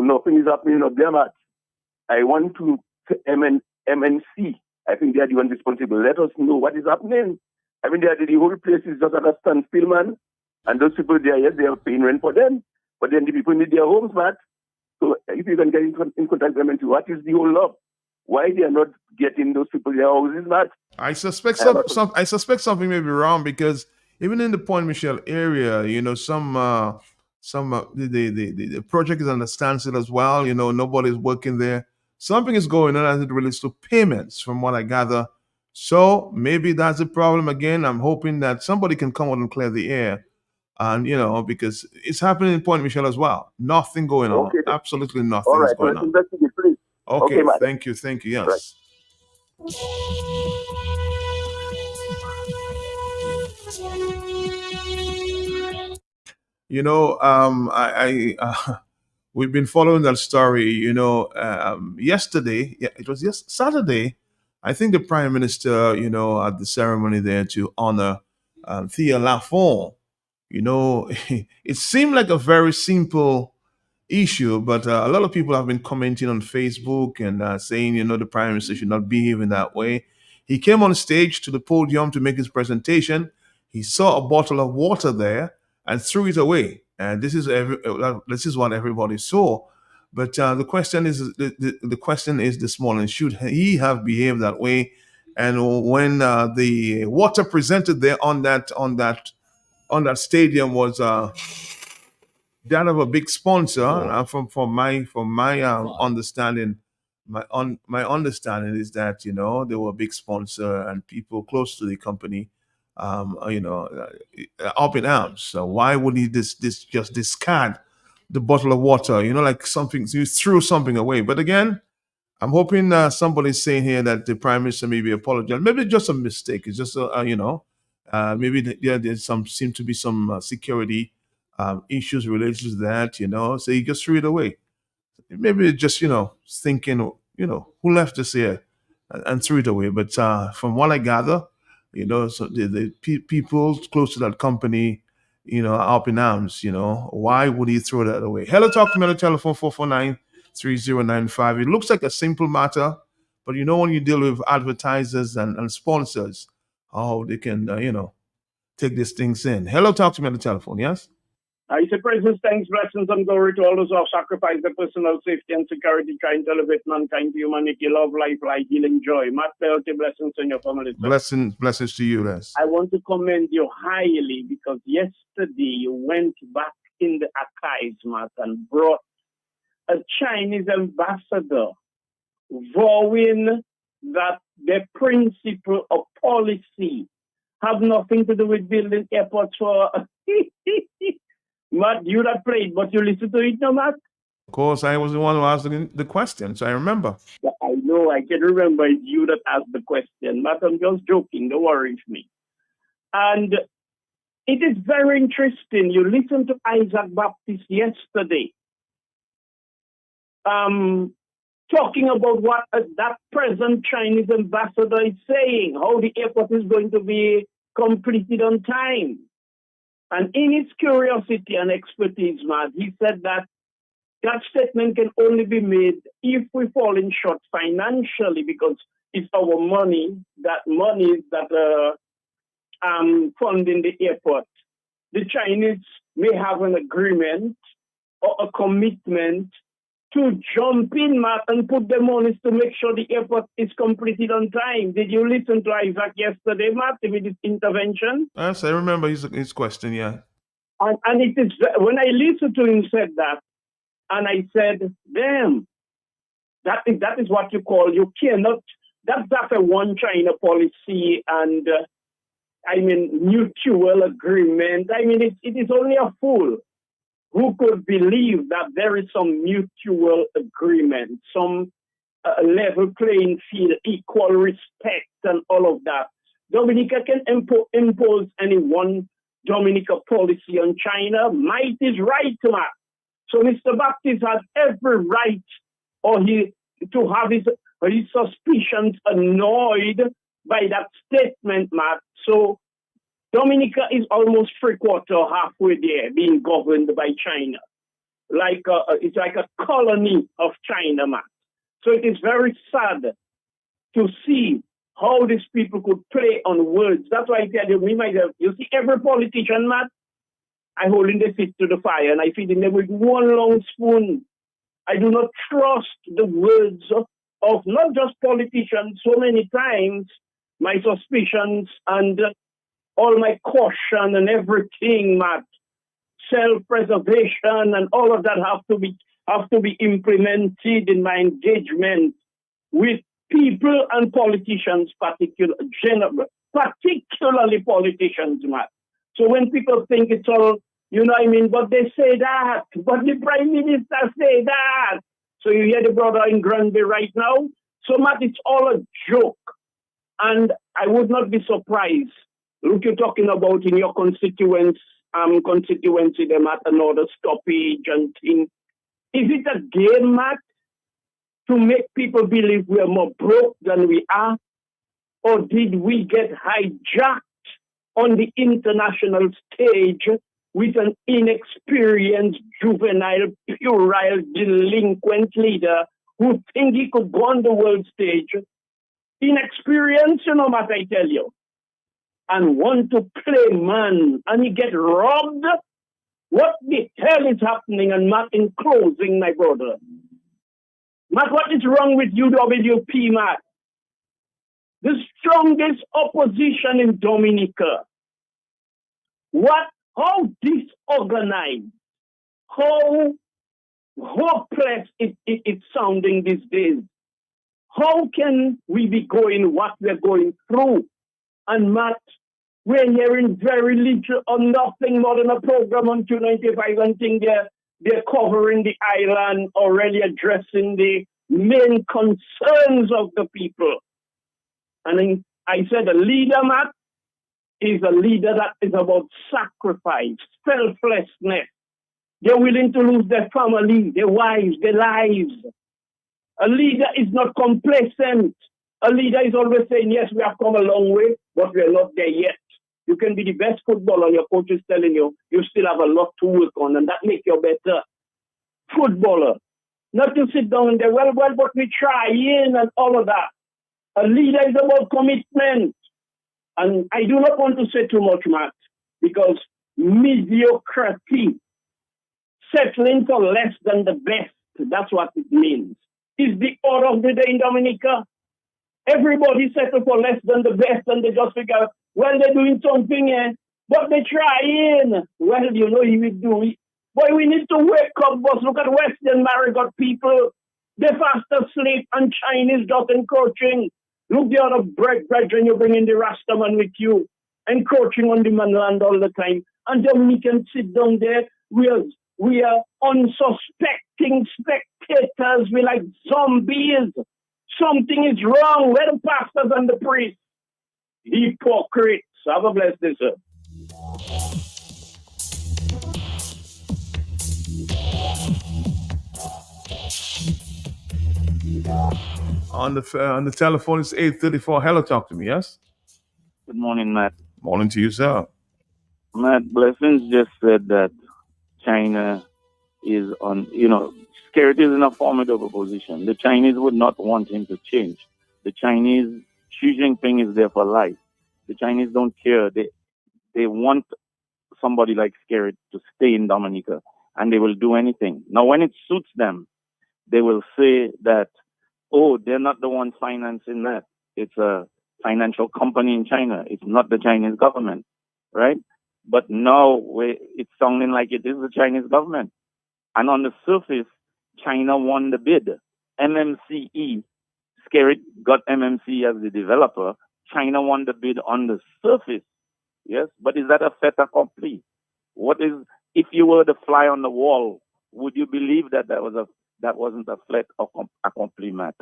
nothing is happening up there, Matt. I want to MNC. I think they are the ones responsible. Let us know what is happening. I mean, the whole place is just at a standstill, man. And those people there, yes, they are paying rent for them. But then the people need their homes, Matt. So if you can get in contact with MNC, what is the whole up? Why they are not getting those people their houses, Matt? I suspect I suspect something may be wrong because even in the Point Michelle area, the project is under standstill as well. Nobody's working there. Something is going on as it relates to payments, from what I gather. So maybe that's the problem again. I'm hoping that somebody can come out and clear the air, and because it's happening in Point Michelle as well. Nothing going on. Okay. Absolutely All nothing is right. going Let's on. investigate, please. Okay, Okay, Matt. thank you. Right. Yes. We've been following that story. Yesterday, yeah, it was Saturday. I think the Prime Minister, at the ceremony there to honor Thea Lafont. It seemed like a very simple issue, but a lot of people have been commenting on Facebook and saying, the Prime Minister should not behave in that way. He came on stage to the podium to make his presentation. He saw a bottle of water there and threw it away. And this is what everybody saw. But the question is the question is this morning: should he have behaved that way? And when the water presented there on that stadium was that of a big sponsor. From my understanding, my understanding is that they were a big sponsor and people close to the company, up in arms. So why would he just discard the bottle of water? Like something you threw something away. But again, I'm hoping somebody's saying here that the prime minister maybe apologized. Maybe it's just a mistake. It's just maybe there's seem to be some security issues related to that. So he just threw it away. Maybe it's just thinking who left this here and threw it away. But from what I gather, so the people close to that company, are up in arms. Why would he throw that away? Hello, talk to me on the telephone 449-3095. It looks like a simple matter, but when you deal with advertisers and sponsors, how they can take these things in. Hello, talk to me on the telephone. Yes. I say praises, thanks, blessings, and glory to all those who have sacrificed their personal safety and security, trying to elevate mankind to humanity, love, life, healing, joy. Matt, blessings on your family. Blessings to you, Les. I want to commend you highly because yesterday you went back in the archives, Matt, and brought a Chinese ambassador vowing that the principle of policy have nothing to do with building airports for... Matt, you that played, but you listen to it now, Matt? Of course, I was the one who asked the question, so I remember. Yeah, I know, I can remember it's you that asked the question. Matt, I'm just joking, don't worry with me. And it is very interesting. You listened to Isaac Baptist yesterday, talking about what that present Chinese ambassador is saying, how the airport is going to be completed on time. And in his curiosity and expertise, Matt, he said that statement can only be made if we fall in short financially, because it's our money that funding the airport. The Chinese may have an agreement or a commitment to jump in, Matt, and put the monies to make sure the airport is completed on time. Did you listen to Isaac yesterday, Matt, with his intervention? Yes, I remember his question, yeah. And it is when I listened to him said that, and I said, damn, that is what you call, you cannot, that's a one China policy and, mutual agreement. It is only a fool who could believe that there is some mutual agreement, some level playing field, equal respect, and all of that. Dominica can impose any one Dominica policy on China. Might is right, Matt. So Mr. Baptist has every right to have his suspicions annoyed by that statement, Matt. So Dominica is almost halfway there, being governed by China. it's like a colony of China, man. So it is very sad to see how these people could play on words. That's why I tell you, you see every politician, man, I hold in their feet to the fire and I feed them with one long spoon. I do not trust the words of not just politicians. So many times, my suspicions and all my caution and everything, Matt, self-preservation and all of that have to be implemented in my engagement with people and politicians, particularly politicians, Matt. So when people think it's all, you know what I mean, but they say that, but the Prime Minister say that. So you hear the brother in Granby right now. So Matt, it's all a joke. And I would not be surprised. Look, you're talking about in your constituency, them at another stoppage and thing. Is it a game, Matt, to make people believe we're more broke than we are? Or did we get hijacked on the international stage with an inexperienced, juvenile, puerile, delinquent leader who think he could go on the world stage? Inexperience, you know what I tell you, and want to play man, and he get robbed. What the hell is happening? And Matt, in closing, my brother, Matt, what is wrong with UWP, Matt? The strongest opposition in Dominica. How disorganized, how hopeless it's sounding these days. How can we be going what we're going through? And Matt, we're hearing very little or nothing more than a program on 295 and think they're covering the island, already addressing the main concerns of the people. And then I said a leader, Matt, is a leader that is about sacrifice, selflessness. They're willing to lose their family, their wives, their lives. A leader is not complacent. A leader is always saying, yes, we have come a long way, but we're not there yet. You can be the best footballer, your coach is telling you, you still have a lot to work on, and that makes you a better footballer. Not to sit down and say, well, but we try in and all of that. A leader is about commitment. And I do not want to say too much, Matt, because mediocrity, settling for less than the best, that's what it means. Is the order of the day in Dominica. Everybody settle for less than the best, and they just figure, well, they're doing something, but they trying. Well, you know, you will do it. Boy, we need to wake up, boss. Look at Western Marigot people. They're fast asleep, and Chinese just encroaching. Look, the other brethren, you bring in the Rastaman with you, encroaching on the manland all the time. And Dominicans sit down there. We are unsuspecting spectators. We're like zombies. Something is wrong. Where the pastors and the priests? Hypocrites. Have a blessed day, sir. On the telephone, it's 8:34. Hello, talk to me, yes? Good morning, Matt. Morning to you, sir. Matt, Blessings just said that China is on, Scared is in a formidable position. The Chinese would not want him to change. The Chinese, Xi Jinping is there for life. The Chinese don't care. They want somebody like Scared to stay in Dominica, and they will do anything. Now, when it suits them, they will say that, oh, they're not the ones financing that. It's a financial company in China. It's not the Chinese government, right? But now it's sounding like it is the Chinese government. And on the surface, China won the bid. MMCE, Skerrit got MMC as the developer. China won the bid on the surface, yes? But is that a fait accompli? If you were the fly on the wall, would you believe that wasn't a fait accompli, Matt?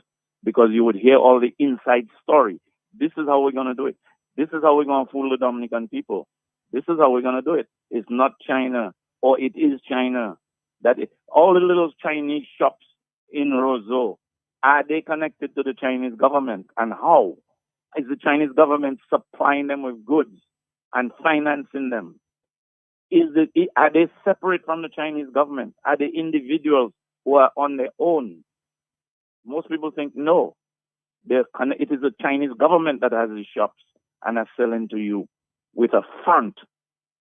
Because you would hear all the inside story. This is how we're going to do it. This is how we're going to fool the Dominican people. This is how we're going to do it. It's not China, or it is China. All the little Chinese shops in Roseau, are they connected to the Chinese government? And how? Is the Chinese government supplying them with goods and financing them? Are they separate from the Chinese government? Are they individuals who are on their own? Most people think no. It is the Chinese government that has the shops and are selling to you with a front.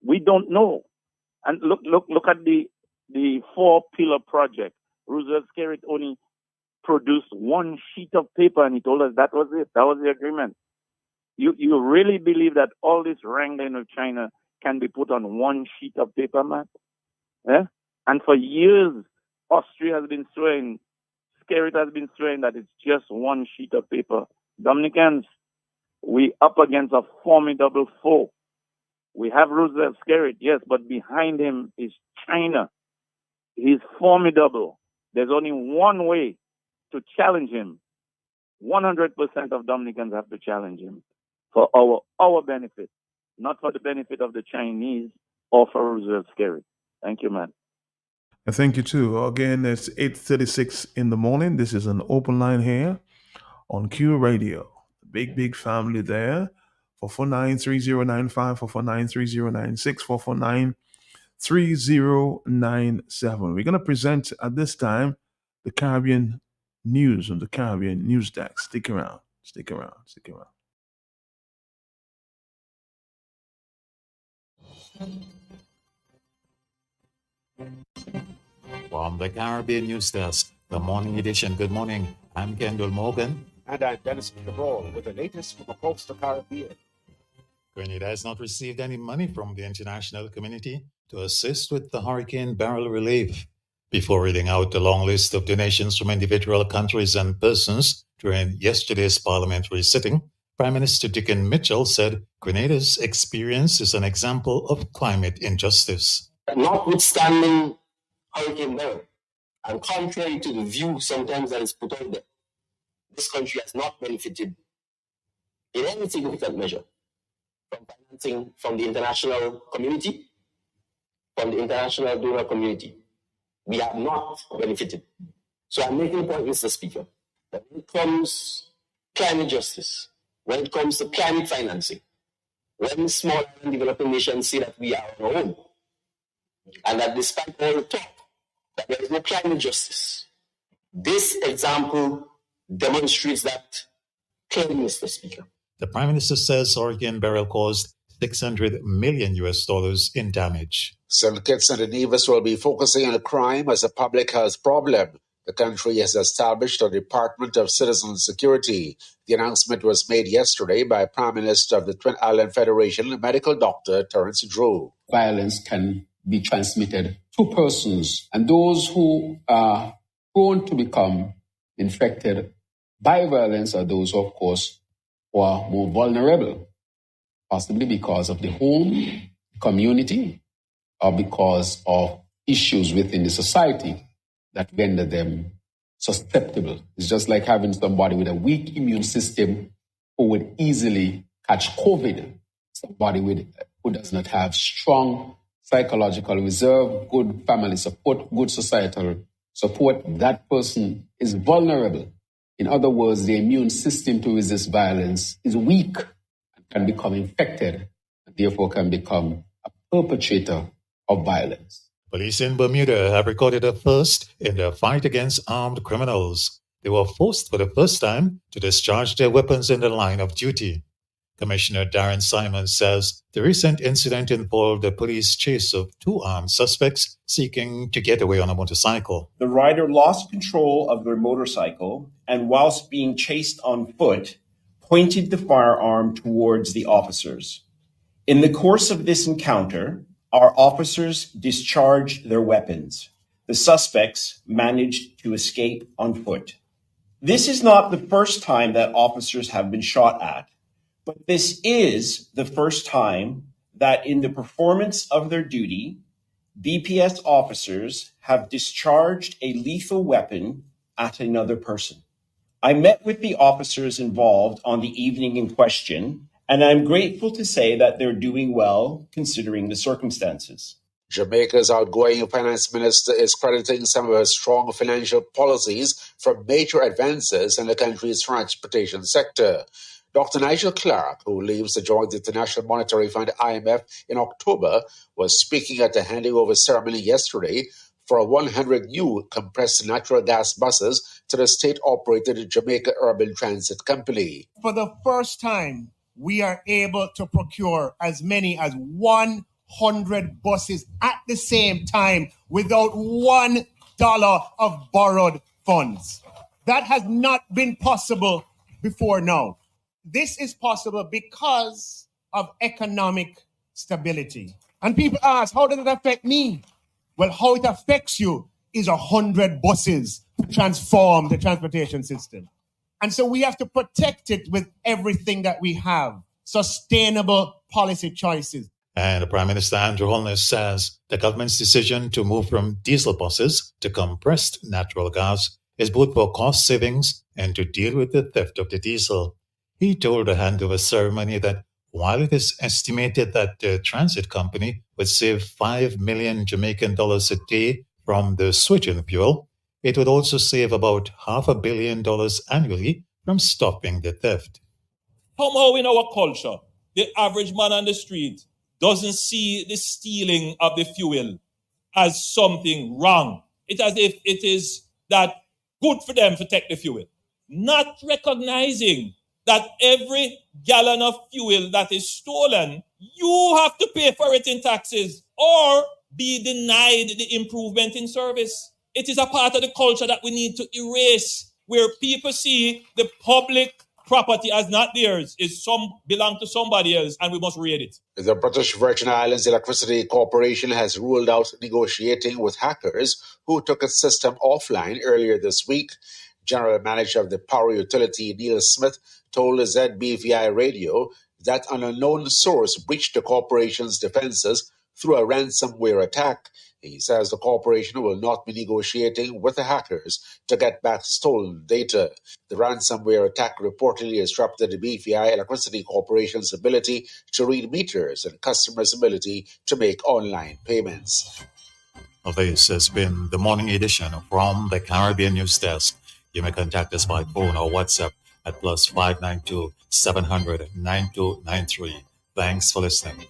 We don't know. And look at the 4-pillar project. Roosevelt Skerrit only produced one sheet of paper and he told us that was it. That was the agreement. You really believe that all this wrangling with China can be put on one sheet of paper, Matt? Yeah? And for years, Austria has been swearing, Skerrit has been swearing that it's just one sheet of paper. Dominicans, we up against a formidable foe. We have Roosevelt Skerrit, yes, but behind him is China. He's formidable. There's only one way to challenge him. 100% of Dominicans have to challenge him for our benefit, not for the benefit of the Chinese or for Roosevelt Skerrit. Thank you, man. And thank you too. Again, it's 8:36 in the morning. This is an open line here on Q Radio. Big family there. 449-3095, 449-3096, 449-3097. We're going to present at this time the Caribbean news on the Caribbean News Desk. Stick around. From the Caribbean News Desk, the morning edition. Good morning. I'm Kendall Morgan. And I'm Dennis Cabral with the latest from across the Caribbean. Grenada has not received any money from the international community to assist with the Hurricane Beryl relief. Before reading out the long list of donations from individual countries and persons during yesterday's parliamentary sitting, Prime Minister Dickon Mitchell said Grenada's experience is an example of climate injustice. Notwithstanding Hurricane Beryl, and contrary to the view sometimes that is put out there, this country has not benefited in any significant measure from financing from the international community, from the international donor community. We have not benefited. So I'm making a point, Mr. Speaker, that when it comes to climate justice, when it comes to climate financing, when small and developing nations say that we are on our own, and that despite all the talk that there is no climate justice, this example demonstrates that clearly, Mr. Speaker. The Prime Minister says Hurricane Beryl caused $600 million in damage. St. Kitts and Nevis will be focusing on crime as a public health problem. The country has established a Department of Citizen Security. The announcement was made yesterday by Prime Minister of the Twin Island Federation, medical doctor Terence Drew. Violence can be transmitted to persons, and those who are prone to become infected by violence are those, of course, who are more vulnerable, possibly because of the home, community, or because of issues within the society that render them susceptible. It's just like having somebody with a weak immune system who would easily catch COVID, somebody who does not have strong psychological reserve, good family support, good societal support. That person is vulnerable. In other words, the immune system to resist violence is weak and can become infected, and therefore can become a perpetrator of violence. Police in Bermuda have recorded a first in their fight against armed criminals. They were forced for the first time to discharge their weapons in the line of duty. Commissioner Darren Simons says the recent incident involved a police chase of two armed suspects seeking to get away on a motorcycle. The rider lost control of their motorcycle and, whilst being chased on foot, pointed the firearm towards the officers. In the course of this encounter, our officers discharged their weapons. The suspects managed to escape on foot. This is not the first time that officers have been shot at, but this is the first time that in the performance of their duty, BPS officers have discharged a lethal weapon at another person. I met with the officers involved on the evening in question, and I'm grateful to say that they're doing well considering the circumstances. Jamaica's outgoing finance minister is crediting some of her strong financial policies for major advances in the country's transportation sector. Dr. Nigel Clark, who leaves to join the International Monetary Fund IMF in October, was speaking at the handing over ceremony yesterday for 100 new compressed natural gas buses to the state-operated Jamaica Urban Transit Company. For the first time, we are able to procure as many as 100 buses at the same time without $1 of borrowed funds. That has not been possible before now. This is possible because of economic stability. And people ask, how does it affect me? Well, how it affects you is 100 buses to transform the transportation system. And so we have to protect it with everything that we have. Sustainable policy choices. And Prime Minister Andrew Holness says the government's decision to move from diesel buses to compressed natural gas is both for cost savings and to deal with the theft of the diesel. He told the handover ceremony that while it is estimated that the transit company would save 5 million Jamaican dollars a day from the switch in fuel, it would also save about $500 million annually from stopping the theft. Somehow in our culture, the average man on the street doesn't see the stealing of the fuel as something wrong. It's as if it is that good for them to take the fuel, not recognizing that every gallon of fuel that is stolen, you have to pay for it in taxes or be denied the improvement in service. It is a part of the culture that we need to erase, where people see the public property as not theirs, belong to somebody else, and we must raid it. The British Virgin Islands Electricity Corporation has ruled out negotiating with hackers who took its system offline earlier this week. General Manager of the power utility, Neil Smith, told the ZBVI radio that an unknown source breached the corporation's defenses through a ransomware attack. He says the corporation will not be negotiating with the hackers to get back stolen data. The ransomware attack reportedly disrupted the BVI Electricity Corporation's ability to read meters and customers' ability to make online payments. This has been the morning edition from the Caribbean News Desk. You may contact us by phone or WhatsApp at +592 700 9293. Thanks for listening.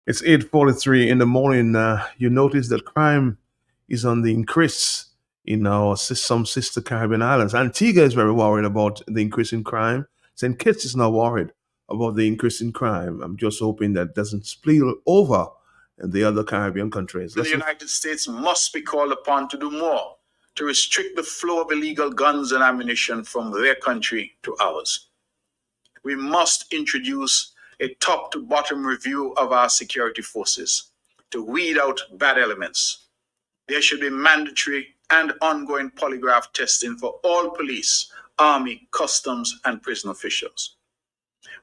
It's 8:43 in the morning. You notice that crime is on the increase in some sister Caribbean islands. Antigua is very worried about the increase in crime. St. Kitts is not worried about the increase in crime. I'm just hoping that doesn't spill over in the other Caribbean countries. The United States must be called upon to do more to restrict the flow of illegal guns and ammunition from their country to ours. We must introduce a top-to-bottom review of our security forces to weed out bad elements. There should be mandatory and ongoing polygraph testing for all police, army, customs, and prison officials.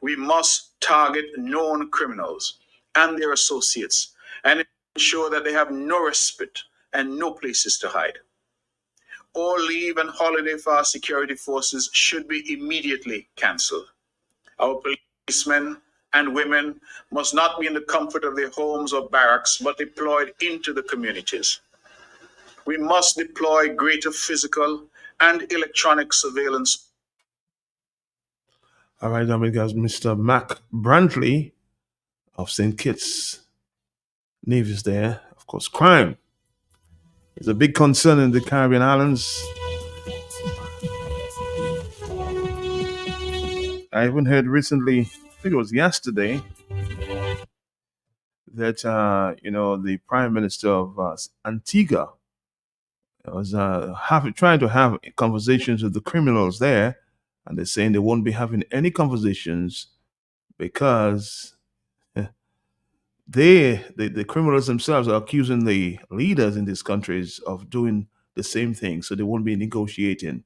We must target known criminals and their associates and ensure that they have no respite and no places to hide. All leave and holiday for our security forces should be immediately cancelled. Our policemen and women must not be in the comfort of their homes or barracks, but deployed into the communities. We must deploy greater physical and electronic surveillance. All right, guys, Mr. Mac Brantley of St. Kitts Nevis there. Of course, crime is a big concern in the Caribbean islands. I even heard recently, I think it was yesterday, that the Prime Minister of Antigua was trying to have conversations with the criminals there, and they're saying they won't be having any conversations because the criminals themselves are accusing the leaders in these countries of doing the same thing, so they won't be negotiating.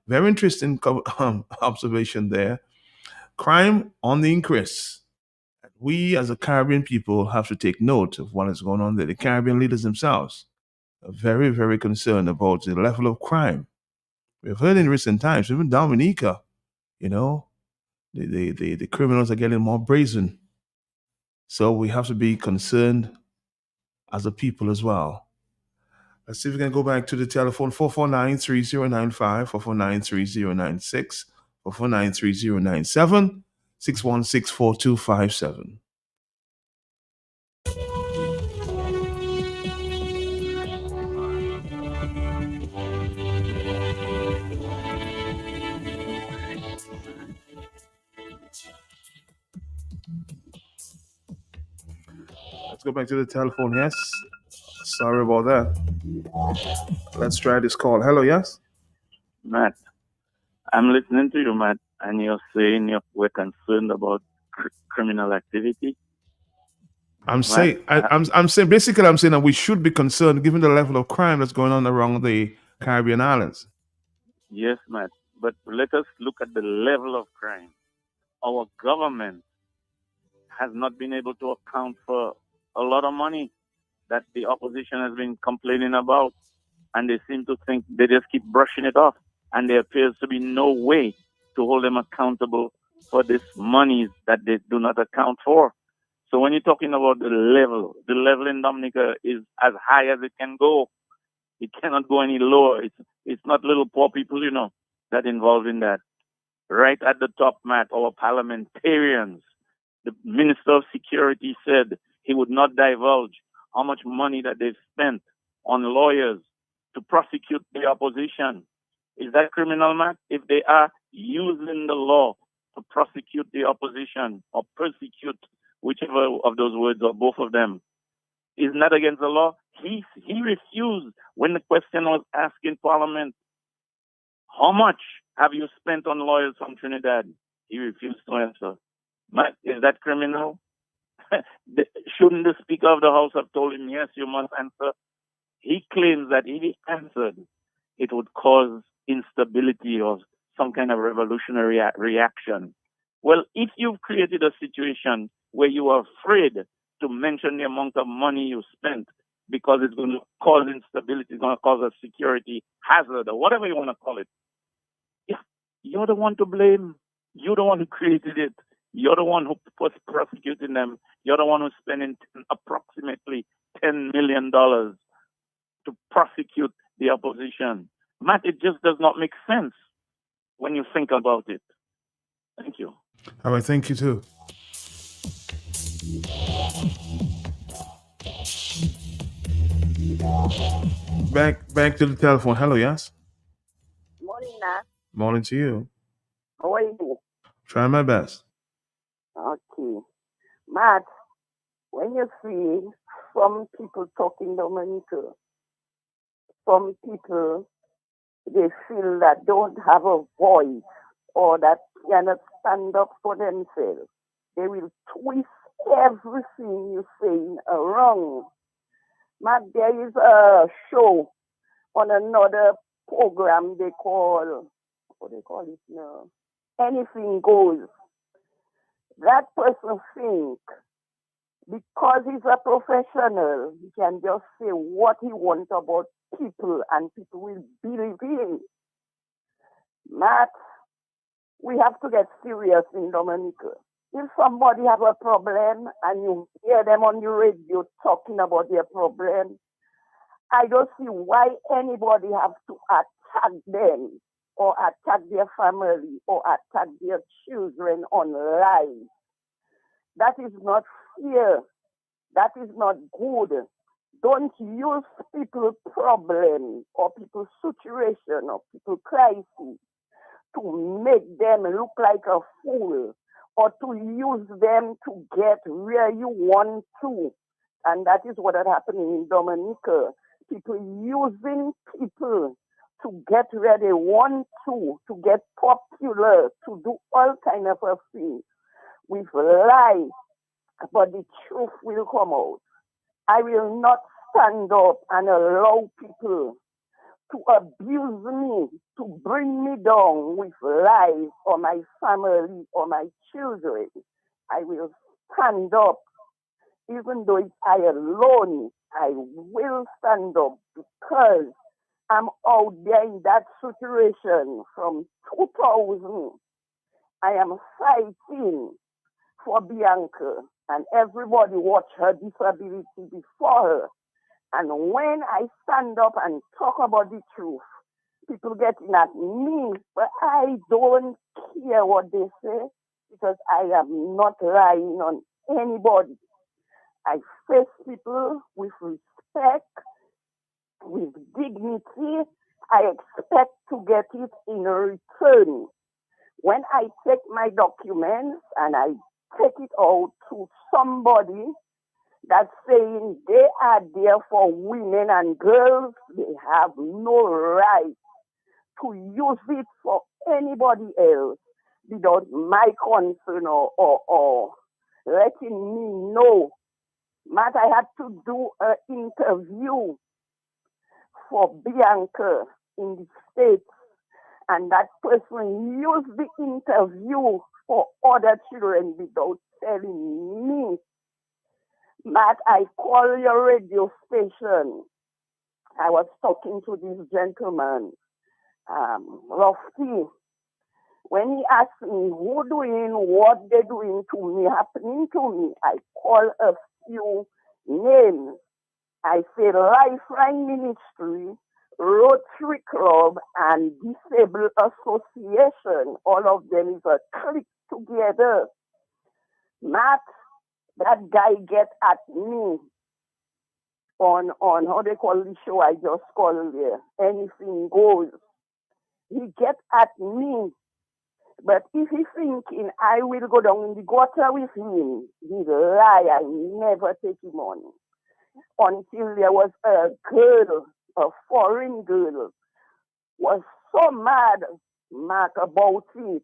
Very interesting observation there. Crime on the increase. We as a Caribbean people have to take note of what is going on there. The Caribbean leaders themselves are very, very concerned about the level of crime. We've heard in recent times, even Dominica, the criminals are getting more brazen. So we have to be concerned as a people as well. Let's see if we can go back to the telephone. 449-3095, 449-3096, 449-3097, 616-4257. Let's go back to the telephone. Yes. Sorry about that. Let's try this call. Hello, yes? Matt, I'm listening to you, Matt, and you're saying we're concerned about criminal activity. I'm saying basically I'm saying that we should be concerned given the level of crime that's going on around the Caribbean islands. Yes, Matt, but let us look at the level of crime. Our government has not been able to account for a lot of money that the opposition has been complaining about, and they seem to think they just keep brushing it off, and there appears to be no way to hold them accountable for this money that they do not account for. So when you're talking about the level in Dominica is as high as it can go. It cannot go any lower. It's not little poor people, that involved in that. Right at the top, Matt, our parliamentarians, the Minister of Security said he would not divulge how much money that they've spent on lawyers to prosecute the opposition. Is that criminal, Matt? If they are using the law to prosecute the opposition or persecute, whichever of those words or both of them, isn't that against the law? He refused when the question was asked in Parliament, how much have you spent on lawyers from Trinidad? He refused to answer. Matt, is that criminal? Shouldn't the Speaker of the House have told him, yes, you must answer? He claims that if he answered, it would cause instability or some kind of revolutionary reaction. Well, if you've created a situation where you are afraid to mention the amount of money you spent because it's going to cause instability, it's going to cause a security hazard or whatever you want to call it, yeah, you're the one to blame. You're the one who created it. You're the one who was prosecuting them. You're the one who's spending approximately $10 million to prosecute the opposition. Matt, it just does not make sense when you think about it. Thank you. All right, thank you too. Back to the telephone. Hello, yes? Morning, Nat. Morning to you. How are you? Trying my best. Okay. Matt, when you see some people talking Dominica, some people, they feel that don't have a voice or that cannot stand up for themselves. They will twist everything you say around. Matt, there is a show on another program they call, what do they call it now? Anything Goes. That person think because he's a professional, he can just say what he wants about people and people will believe him. Matt, we have to get serious in Dominica. If somebody have a problem and you hear them on the radio talking about their problem, I don't see why anybody have to attack them or attack their family or attack their children online. That is not fair. That is not good. Don't use people's problem or people's situation or people's crisis to make them look like a fool or to use them to get where you want to. And that is what is happening in Dominica. People using people to get where they want to get popular, to do all kind of things with lies, but the truth will come out. I will not stand up and allow people to abuse me, to bring me down with lies or my family or my children. I will stand up, even though it's I alone, I will stand up because I'm out there in that situation from 2000. I am fighting for Bianca and everybody watch her disability before her. And when I stand up and talk about the truth, people getting at me, but I don't care what they say because I am not lying on anybody. I face people with respect, with dignity. I expect to get it in return. When I take my documents and I take it out to somebody that's saying they are there for women and girls, they have no right to use it for anybody else without my concern or letting me know. Matt, I had to do an interview for Bianca in the States, and that person used the interview for other children without telling me. Matt, I call your radio station. I was talking to this gentleman, Lofty. When he asked me who doing what they're doing to me, happening to me, I call a few names. I say Lifeline Ministry, Rotary Club, and Disabled Association. All of them is a click together. Matt, that guy get at me on how they call the show I just called there. Anything goes. He get at me. But if he thinking I will go down in the gutter with him, he lie. I never take him on. Until there was a girl, a foreign girl, was so mad, Mark, about it.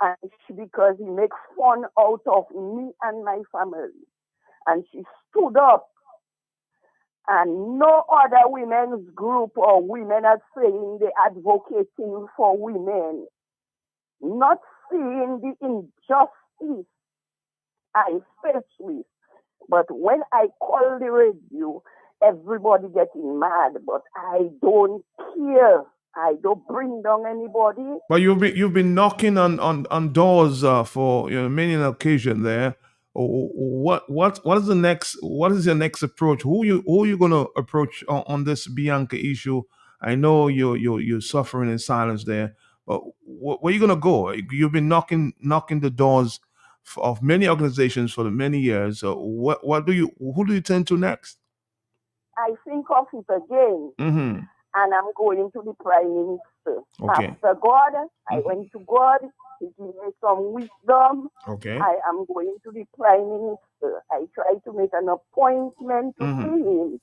And because he makes fun out of me and my family. And she stood up. And no other women's group or women are saying they're advocating for women. Not seeing the injustice I face with. But when I call the radio, everybody getting mad. But I don't care. I don't bring down anybody. But you've been knocking on doors for many an occasion there. What is the next? What is your next approach? Who you going to approach on this Bianca issue? I know you're suffering in silence there. But where are you going to go? You've been knocking the doors of many organizations for many years. Who do you turn to next? I think of it again. Mm-hmm. And I'm going to the Prime Minister. Okay. After God, I went to God. He gave me some wisdom. Okay. I am going to the Prime Minister. I tried to make an appointment to see him.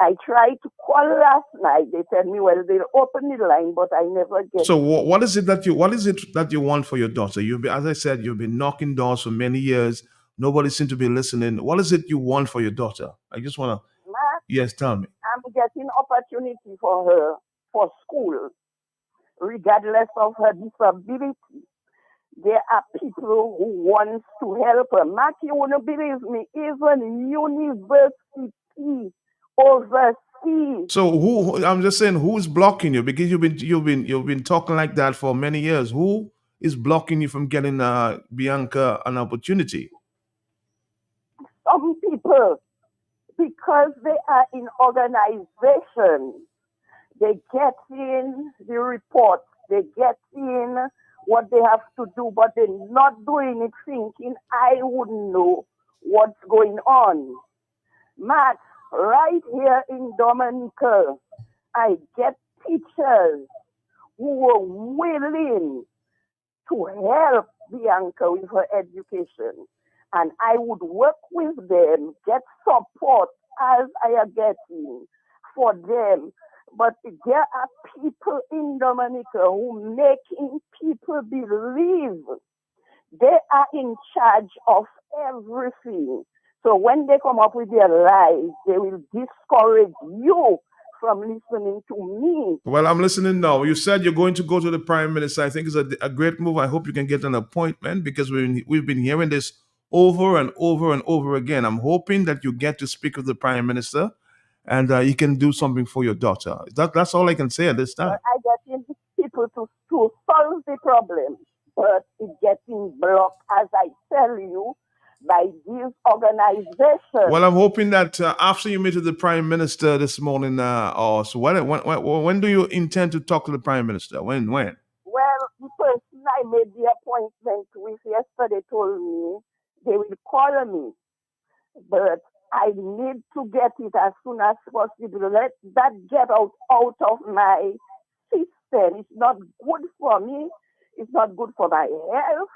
I tried to call last night. They tell me, well, they'll open the line, but I never get. So what is it that you want for your daughter? As I said, you've been knocking doors for many years. Nobody seems to be listening. What is it you want for your daughter? I just want to. Yes, tell me. I'm getting opportunity for her for school, regardless of her disability. There are people who want to help her. Mark, you wouldn't believe me, even university overseas. So I'm just saying, who is blocking you? Because you've been talking like that for many years. Who is blocking you from getting Bianca an opportunity? Some people, because they are in organizations, they get in the report, they get in what they have to do, but they're not doing it thinking I wouldn't know what's going on. Matt, right here in Dominica, I get teachers who were willing to help Bianca with her education. And I would work with them, get support as I am getting for them. But there are people in Dominica who making people believe they are in charge of everything. So when they come up with their lies, they will discourage you from listening to me. Well, I'm listening now. You said you're going to go to the Prime Minister. I think it's a great move. I hope you can get an appointment because we've been hearing this over and over and over again. I'm hoping that you get to speak with the Prime Minister and you can do something for your daughter. That's all I can say at this time. But I get people to solve the problem, but it's getting blocked, as I tell you, by these organizations. Well, I'm hoping that after you meet with the Prime Minister this morning, or so when do you intend to talk to the Prime Minister? When? Well, the person I made the appointment with yesterday told me they will call me, but I need to get it as soon as possible. Let that get out of my system. It's not good for me. It's not good for my health.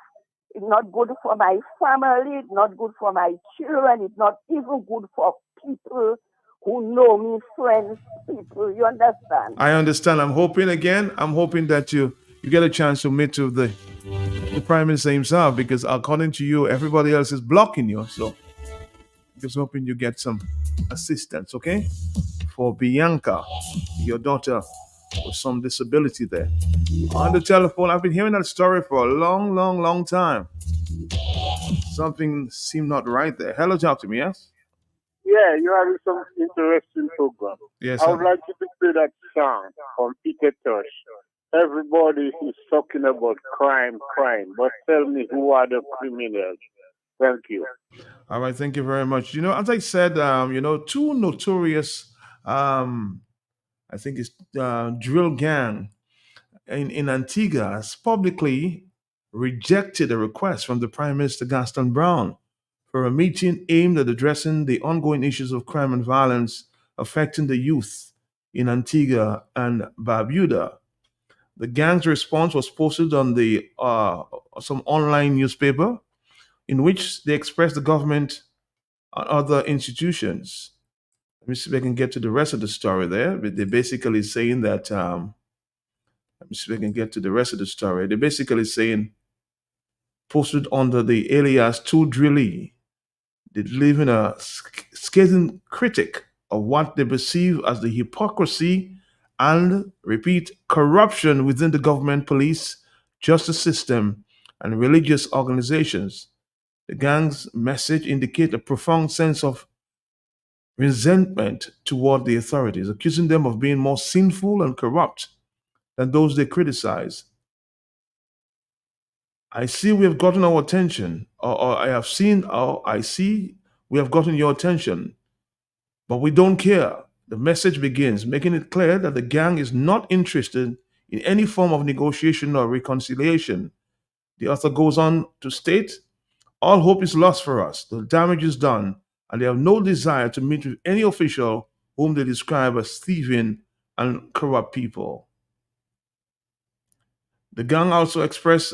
It's not good for my family. It's not good for my children. It's not even good for people who know me, friends, people. You understand? I understand. I'm hoping that you get a chance to meet with the Prime Minister himself, because according to you, everybody else is blocking you. So just hoping you get some assistance, okay? For Bianca, your daughter with some disability there. On the telephone, I've been hearing that story for a long, long, long time. Something seemed not right there. Hello, talk to me, yes? Yeah, you have some interesting program. Yes, I would sir. like you to play that song from Peter Tosh. Everybody is talking about crime, but tell me who are the criminals? Thank you. All right, thank you very much. As I said, two notorious, I think it's drill gang in Antigua has publicly rejected a request from the Prime Minister Gaston Brown for a meeting aimed at addressing the ongoing issues of crime and violence affecting the youth in Antigua and Barbuda. The gang's response was posted on the some online newspaper in which they expressed the government and other institutions. Let me see if I can get to the rest of the story there. But they're basically saying that. Let me see if I can get to the rest of the story. They're basically saying, posted under the alias 2 Drilly, they live in a scathing critic of what they perceive as the hypocrisy and, repeat, corruption within the government, police, justice system, and religious organizations. The gang's message indicates a profound sense of resentment toward the authorities, accusing them of being more sinful and corrupt than those they criticize. I see we have gotten our attention, or I see we have gotten your attention, but we don't care. The message begins, making it clear that the gang is not interested in any form of negotiation or reconciliation. The author goes on to state, all hope is lost for us. The damage is done, and they have no desire to meet with any official whom they describe as thieving and corrupt people. The gang also expressed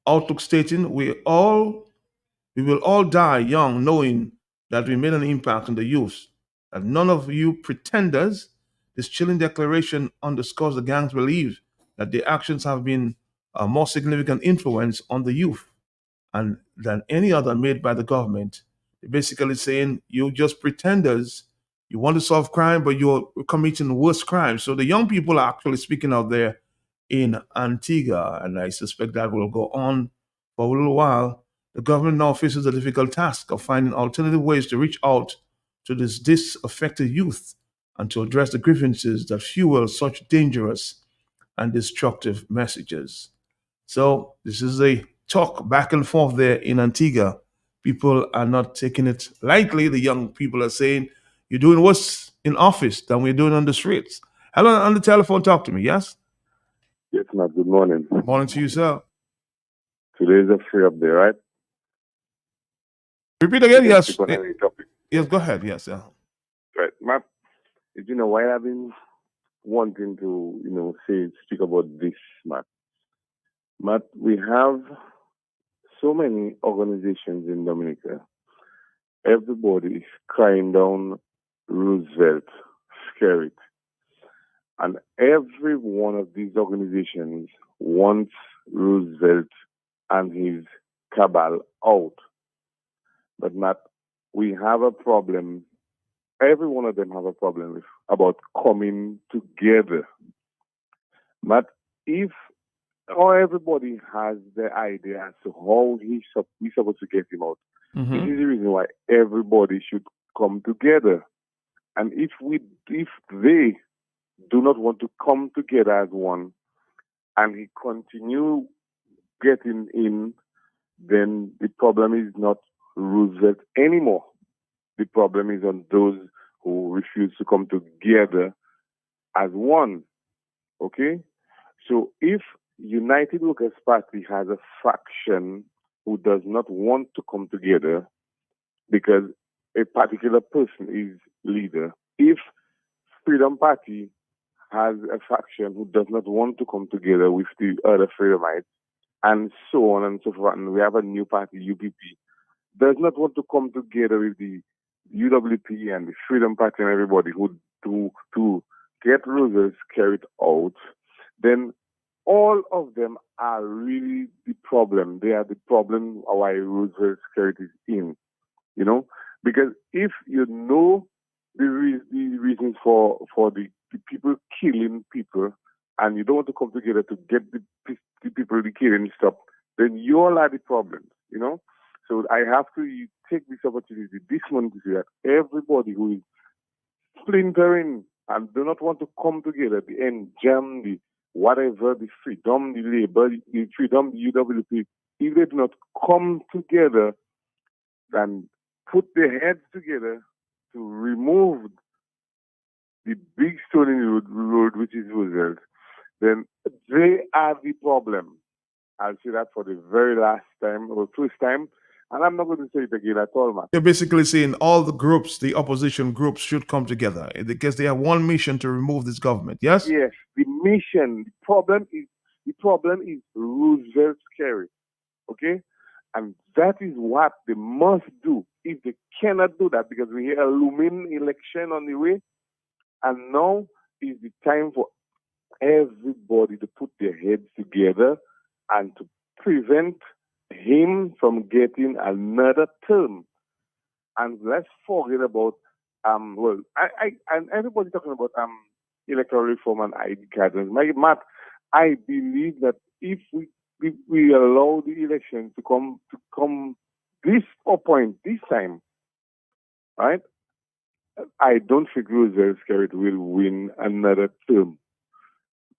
outlook stating, we will all die young, knowing that we made an impact on the youth. That none of you pretenders. This chilling declaration underscores the gang's belief that their actions have been a more significant influence on the youth and than any other made by the government. They're basically saying you just pretenders. You want to solve crime, but you're committing worse crimes. So the young people are actually speaking out there in Antigua, and I suspect that will go on for a little while. The government now faces the difficult task of finding alternative ways to reach out to this disaffected youth and to address the grievances that fuel such dangerous and destructive messages. So this is a talk back and forth there in Antigua. People are not taking it lightly. The young people are saying, you're doing worse in office than we're doing on the streets. Hello, on the telephone, talk to me, yes? Yes, ma'am. Good morning. Morning to you, sir. Today is a free up day, right? Repeat again, yes. Speak on any topic. Yes, go ahead, yes, yeah. Right, Matt. Why I've been wanting to, speak about this, Matt. Matt, we have so many organizations in Dominica. Everybody is crying down Roosevelt, scare it. And every one of these organizations wants Roosevelt and his cabal out. But Matt, we have a problem. Every one of them have a problem about coming together. But if everybody has the idea as to how we're supposed to get him out, this is the reason why everybody should come together. And if they do not want to come together as one, and he continue getting in, then the problem is not Roosevelt anymore. The problem is on those who refuse to come together as one. Okay? So if United Workers' Party has a faction who does not want to come together because a particular person is leader, if Freedom Party has a faction who does not want to come together with the other Freedomites, and so on and so forth, and we have a new party, UPP, does not want to come together with the UWP and the Freedom Party and everybody who to get Roosevelt's carried out, then all of them are really the problem. They are the problem why Roosevelt's carried is in, you know? Because if you know the reasons for the people killing people, and you don't want to come together to get the people the killing stop, then you all are the problems, you know? So I have to take this opportunity this month to say that everybody who is splintering and do not want to come together, the NJAM, the whatever, the Freedom, the Labour, the Freedom, the UWP, if they do not come together and put their heads together to remove the big stone in the road, which is Roosevelt, then they are the problem. I'll say that for the very last time or first time, and I'm not going to say it again at all, man. You're basically saying all the groups, the opposition groups, should come together because they have one mission to remove this government. Yes. Yes, the mission. The problem is Roosevelt's carry. Okay, and that is what they must do. If they cannot do that, because we hear a looming election on the way, and now is the time for everybody to put their heads together and to prevent him from getting another term. And let's forget about and everybody talking about electoral reform and ID cards. Matt, I believe that if we allow the election to come this point this time, right? I don't think Roosevelt Skerrit will win another term.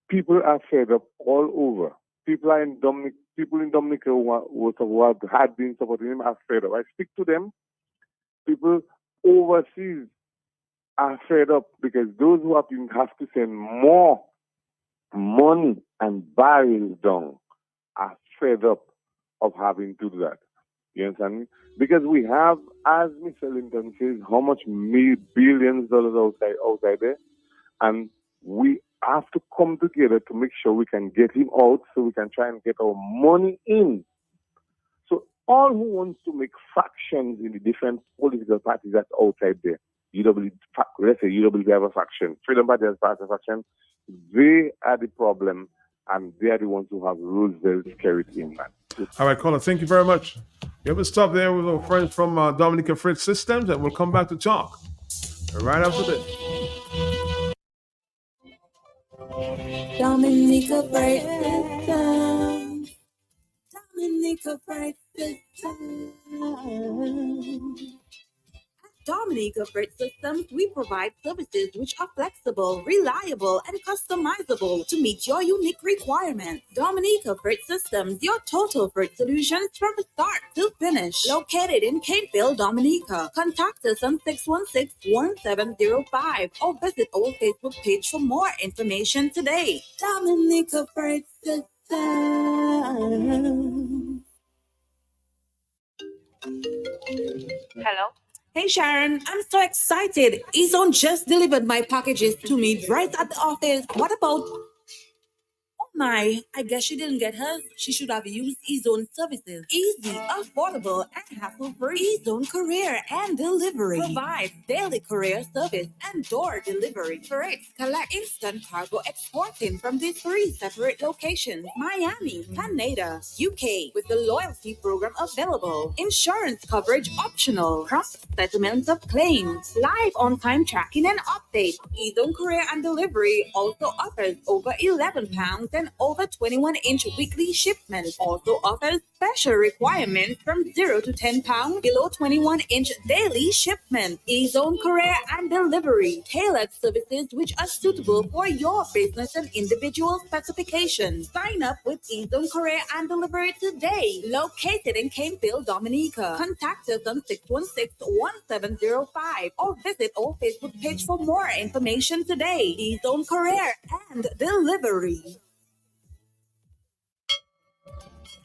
People are fed up all over. People in Dominica who had been supporting him are fed up. I speak to them. People overseas are fed up because those who have to send more money and barrels down are fed up of having to do that. You understand me? Because we have, as Mr. Linton says, how much billions of dollars outside there, and we have to come together to make sure we can get him out so we can try and get our money in. So all who wants to make factions in the different political parties that's outside there, let's say UWP have a faction, Freedom Party has a faction, they are the problem, and they are the ones who have Roosevelt carried in, man. All right, caller, thank you very much. You will stop there with our friends from Dominica Freight Systems, and we'll come back to talk right after this. Dominica Freight Systems. Dominica Freight Systems. Dominica Freight Systems, we provide services which are flexible, reliable, and customizable to meet your unique requirements. Dominica Freight Systems, your total freight solutions from start to finish. Located in Caneville, Dominica. Contact us on 616-1705 or visit our Facebook page for more information today. Dominica Freight Systems. Hello? Hey Sharon, I'm so excited. Ezone just delivered my packages to me right at the office. What about... Oh my, I guess she didn't get hers. She should have used Ezone services. Easy, affordable, and hassle-free. Ezone Courier and Delivery provides daily courier service and door delivery. Freight, collect instant cargo exporting from these 3 separate locations. Miami, Canada, UK, with the loyalty program available. Insurance coverage optional. Prompt settlement of claims. Live on-time tracking and update. Ezone Courier and Delivery also offers over £11 and and over 21-inch weekly shipments. Also offers special requirements from 0 to 10 pounds below 21-inch daily shipment. E-Zone Courier and Delivery. Tailored services which are suitable for your business and individual specifications. Sign up with E-Zone Courier and Delivery today. Located in Caneville, Dominica. Contact us on 616-1705 or visit our Facebook page for more information today. E-Zone Courier and Delivery.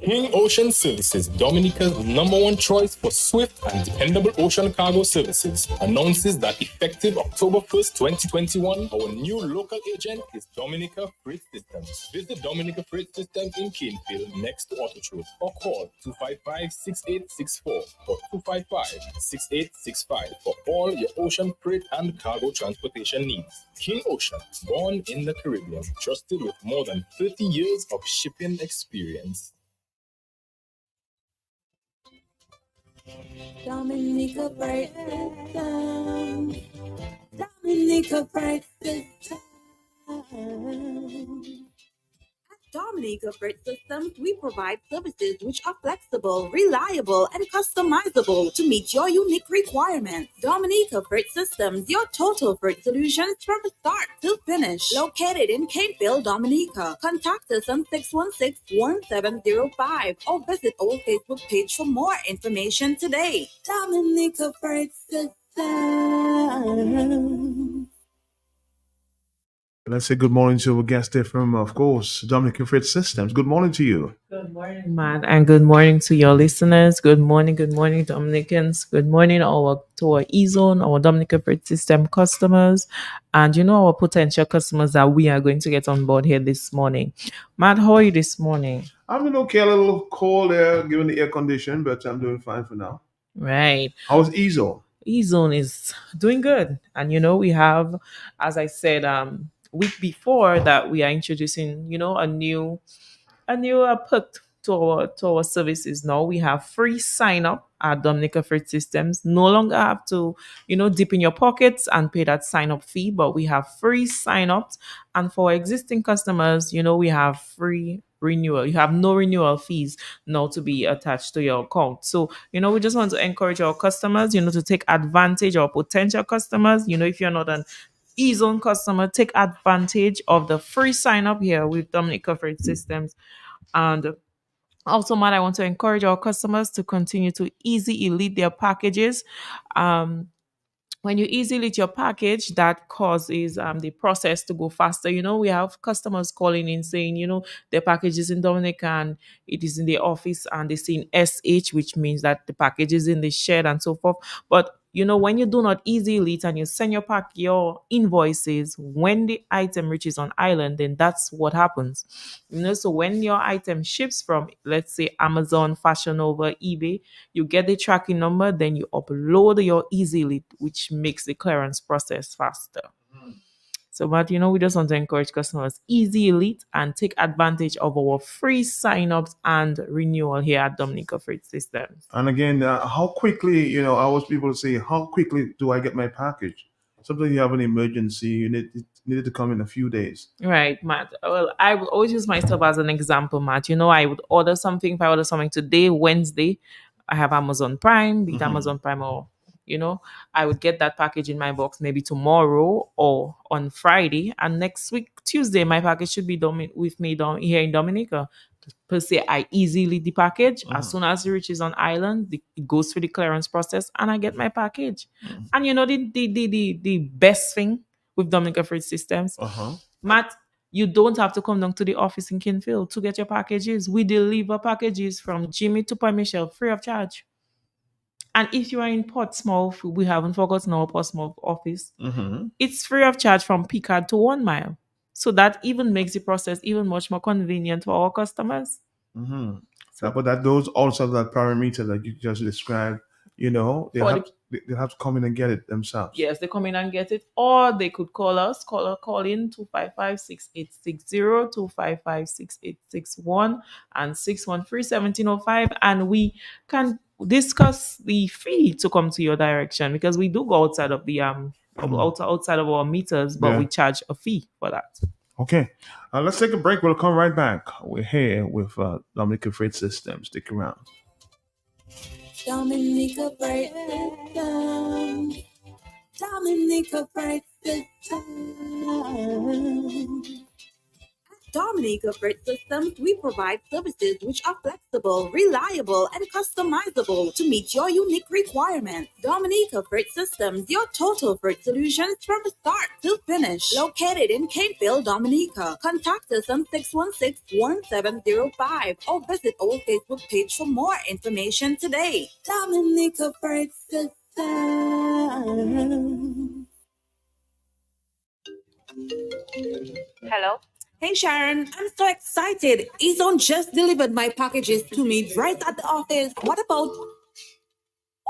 King Ocean Services, Dominica's #1 choice for swift and dependable ocean cargo services, announces that effective October 1st, 2021, our new local agent is Dominica Freight Systems. Visit Dominica Freight Systems in Caneville next to AutoTruth or call 255-6864 or 255-6865 for all your ocean freight and cargo transportation needs. King Ocean, born in the Caribbean, trusted with more than 30 years of shipping experience. Dominica Freight Systems. Dominica Freight Systems. At Dominica Freight Systems, we provide services which are flexible, reliable, and customizable to meet your unique requirements. Dominica Freight Systems, your total freight solutions from start to finish. Located in Caneville, Dominica. Contact us on 616-1705 or visit our Facebook page for more information today. Dominica Freight Systems. Let's say good morning to our guest there from, of course, Dominica Freight Systems. Good morning to you. Good morning, Matt, and good morning to your listeners. Good morning, Dominicans. Good morning to our E-Zone, our Dominica Freight System customers, and our potential customers that we are going to get on board here this morning. Matt, how are you this morning? I'm doing okay, a little cold there, given the air condition, but I'm doing fine for now. Right. How's E-Zone? E-Zone is doing good, and we have, as I said, week before that we are introducing a new perk to our services. Now we have free sign up at Dominica Freight Systems. No longer have to dip in your pockets and pay that sign up fee, but we have free sign ups. And for existing customers, we have free renewal. You have no renewal fees now to be attached to your account. So we just want to encourage our customers to take advantage, our potential customers. If you're not an E-Zone customer, take advantage of the free sign up here with Dominica Freight Systems. And also, Matt, I want to encourage our customers to continue to easy elite their packages. When you easy elite your package, that causes the process to go faster. We have customers calling in saying, their package is in Dominica and it is in the office and they see in SH, which means that the package is in the shed and so forth. But when you do not easy elite and you send your invoices when the item reaches on island, then that's what happens. So when your item ships from, let's say, Amazon, Fashion Nova, eBay, you get the tracking number, then you upload your easy elite, which makes the clearance process faster. So, but we just want to encourage customers easy elite and take advantage of our free sign-ups and renewal here at Dominica Freight Systems. And again, how quickly, I always people say, how quickly do I get my package? Sometimes you have an emergency, you need it to come in a few days. Right, Matt. Well, I would always use myself as an example, Matt. I would order something. If I order something today, Wednesday, I have Amazon Prime, be it Amazon Prime or I would get that package in my box maybe tomorrow or on Friday, and next week Tuesday my package should be done with me down here in Dominica. Per se, I easily the package as soon as it reaches on island, it goes through the clearance process, and I get my package. And the best thing with Dominica Freight Systems, Matt, you don't have to come down to the office in Caneville to get your packages. We deliver packages from Jimmy to Port Michelle free of charge. And if you are in Portsmouth, we haven't forgotten our Portsmouth office. It's free of charge from Picard to 1 Mile. So that even makes the process even much more convenient for our customers. But those also that parameter that you just described, they have to come in and get it themselves. Yes, they come in and get it, or they could call us. Call in 255-6860, 255-6861, and 613-1705, and we can discuss the fee to come to your direction, because we do go outside of the outside of our meters, but we charge a fee for that. Okay. Let's take a break. We'll come right back. We're here with Dominica Freight Systems. Stick around. Dominica Freight System. Dominica Freight System. Dominica Freight Systems, we provide services which are flexible, reliable, and customizable to meet your unique requirements. Dominica Freight Systems, your total freight solutions from start to finish. Located in Caneville, Dominica. Contact us on 616-1705 or visit our Facebook page for more information today. Dominica Freight Systems. Hello? Hey Sharon, I'm so excited. Ezone just delivered my packages to me right at the office. What about...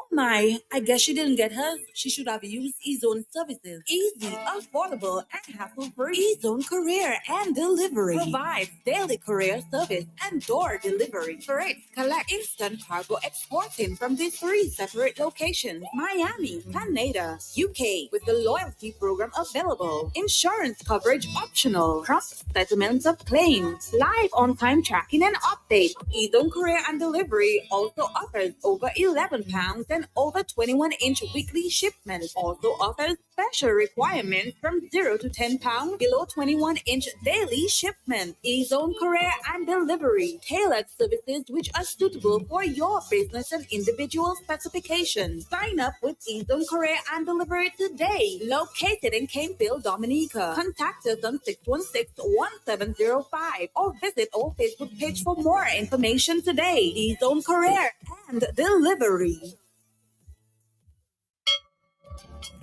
Oh my, I guess she didn't get hers. She should have used Ezone services. Easy, affordable, and hassle-free. Ezone Courier and Delivery provides daily courier service and door delivery. Freight, collect, instant cargo exporting from these 3 separate locations: Miami, Canada, UK, with the loyalty program available. Insurance coverage optional. Prompt settlements of claims. Live on-time tracking and updates. Ezone Courier and Delivery also offers over 11 pounds and over 21-inch weekly shipments. Also offers special requirements from 0 to 10 pounds below 21-inch daily shipment. Ezone Courier and Delivery. Tailored services which are suitable for your business and individual specifications. Sign up with Ezone Courier and Delivery today. Located in Caneville, Dominica. Contact us on 616-1705 or visit our Facebook page for more information today. Ezone Courier and Delivery.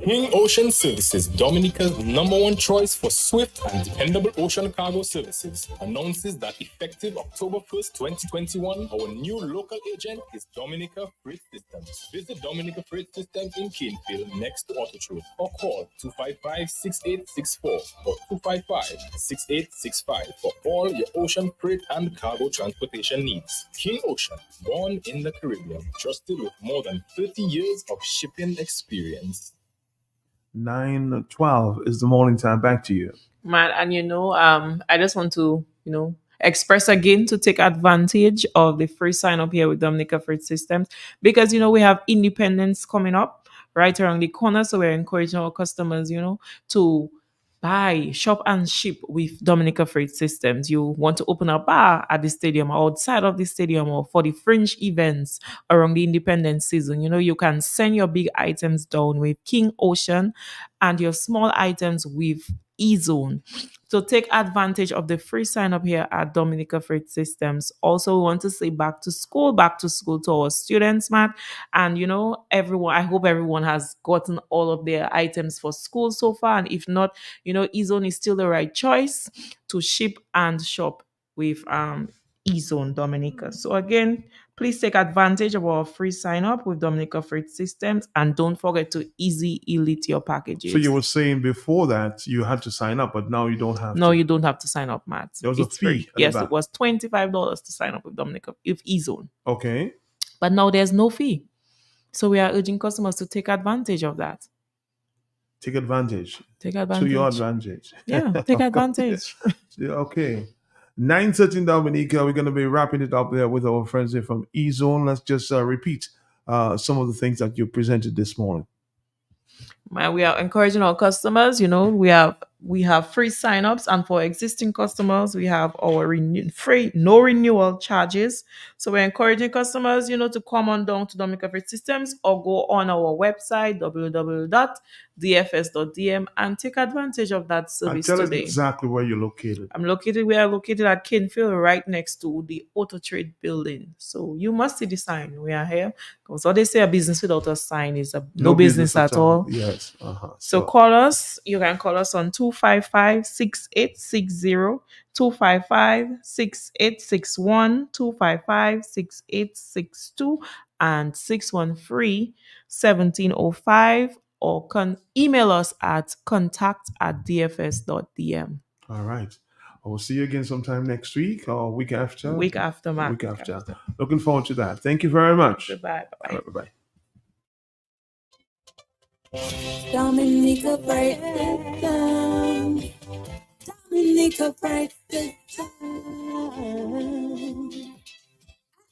King Ocean Services, Dominica's #1 choice for swift and dependable ocean cargo services, announces that effective October 1st, 2021, our new local agent is Dominica Freight Systems. Visit Dominica Freight Systems in Caneville next to AutoTrade or call 255-6864 or 255-6865 for all your ocean freight and cargo transportation needs. King Ocean, born in the Caribbean, trusted with more than 30 years of shipping experience. 9:12 is the morning time. Back to you. Man, and I just want to, express again to take advantage of the free sign up here with Dominica Freight Systems because, we have Independence coming up right around the corner. So we're encouraging our customers, to buy, shop, and ship with Dominica Freight Systems. You want to open a bar at the stadium or outside of the stadium or for the fringe events around the Independence season. You can send your big items down with King Ocean and your small items with Ezone. So take advantage of the free sign up here at Dominica Freight Systems. Also, we want to say back to school to our students, Matt. And everyone, I hope everyone has gotten all of their items for school so far. And if not, Ezone is still the right choice to ship and shop with Ezone, Dominica. So again, please take advantage of our free sign up with Dominica Freight Systems and don't forget to easy elite your packages. So you were saying before that you had to sign up, but now you don't have No, to. you don't have to sign up, Matt. There was a fee free. at the Yes, back. it was $25 to sign up with Dominica with Ezone. Okay. But now there's no fee. So we are urging customers to take advantage of that. Take advantage. Take advantage. To your advantage. Yeah, take advantage. Yeah, okay. 9:13 Dominica. We're going to be wrapping it up there with our friends here from Ezone. Let's just repeat some of the things that you presented this morning. Man, we are encouraging our customers. We have free signups, and for existing customers, we have our free no renewal charges. So we're encouraging customers, to come on down to Dominica Freight Systems or go on our website www.dfs.dm and take advantage of that And service tell us today. exactly where you're located. We are located at Caneville, right next to the AutoTrade building. So you must see the sign. We are here. Because what they say, a business without a sign is no business at all. Yes. So call us. You can call us on 255-6860, 255-6861, 255-6862, and 613-1705, or email us at contact@dfs.dm. All right. I will see you again sometime next week or week after. Week after, Matt. Week after. Looking forward to that. Thank you very much. Goodbye. All right, bye-bye. Dominica Freight System. Dominica Dominica Freight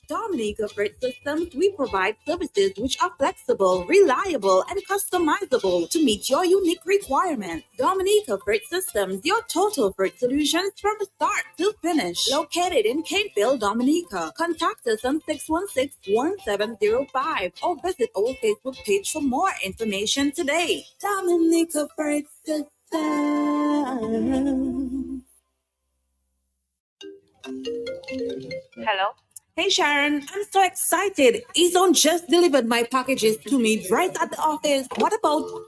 Dominica Freight Systems, we provide services which are flexible, reliable, and customizable to meet your unique requirements. Dominica Freight Systems, your total freight solutions from start to finish. Located in Caneville, Dominica. Contact us on 616-1705 or visit our Facebook page for more information today. Dominica Freight Systems. Hello? Hey Sharon, I'm so excited. Ezone just delivered my packages to me right at the office. What about... Oh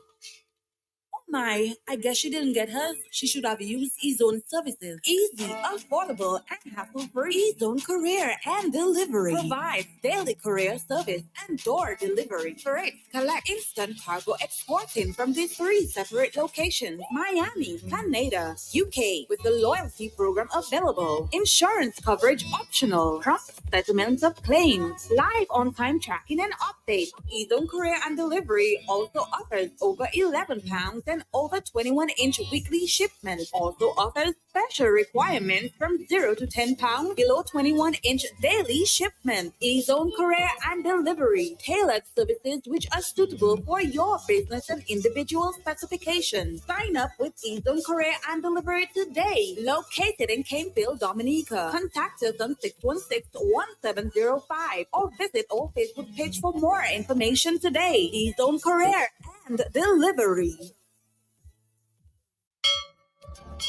my, I guess she didn't get hers. She should have used Ezone services. Easy, affordable, and hassle-free Ezone Courier and Delivery. Provides daily courier service and door delivery. Freight, collect, instant cargo exporting from these 3 separate locations. Miami, Canada, UK, with the loyalty program available. Insurance coverage optional. Prompt settlements of claims. Live on-time tracking and updates. Ezone Courier and Delivery also offers over 11 pounds and over 21-inch weekly shipments. Also offers special requirements from 0 to 10 pounds below 21-inch daily shipment. Ezone Courier and Delivery. Tailored services which are suitable for your business and individual specifications. Sign up with Ezone Courier and Delivery today. Located in Caneville, Dominica. Contact us on 616-1705 or visit our Facebook page for more information today. Ezone Courier and Delivery.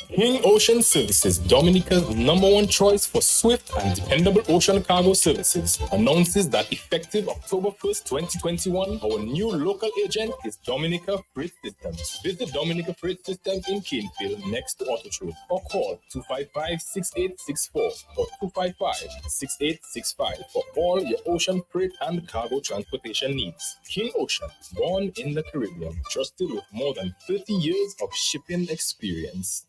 King Ocean Services, Dominica's #1 choice for swift and dependable ocean cargo services, announces that effective October 1st, 2021, our new local agent is Dominica Freight Systems. Visit Dominica Freight Systems in Caneville next to AutoTrade or call 255-6864 or 255-6865 for all your ocean freight and cargo transportation needs. King Ocean, born in the Caribbean, trusted with more than 30 years of shipping experience.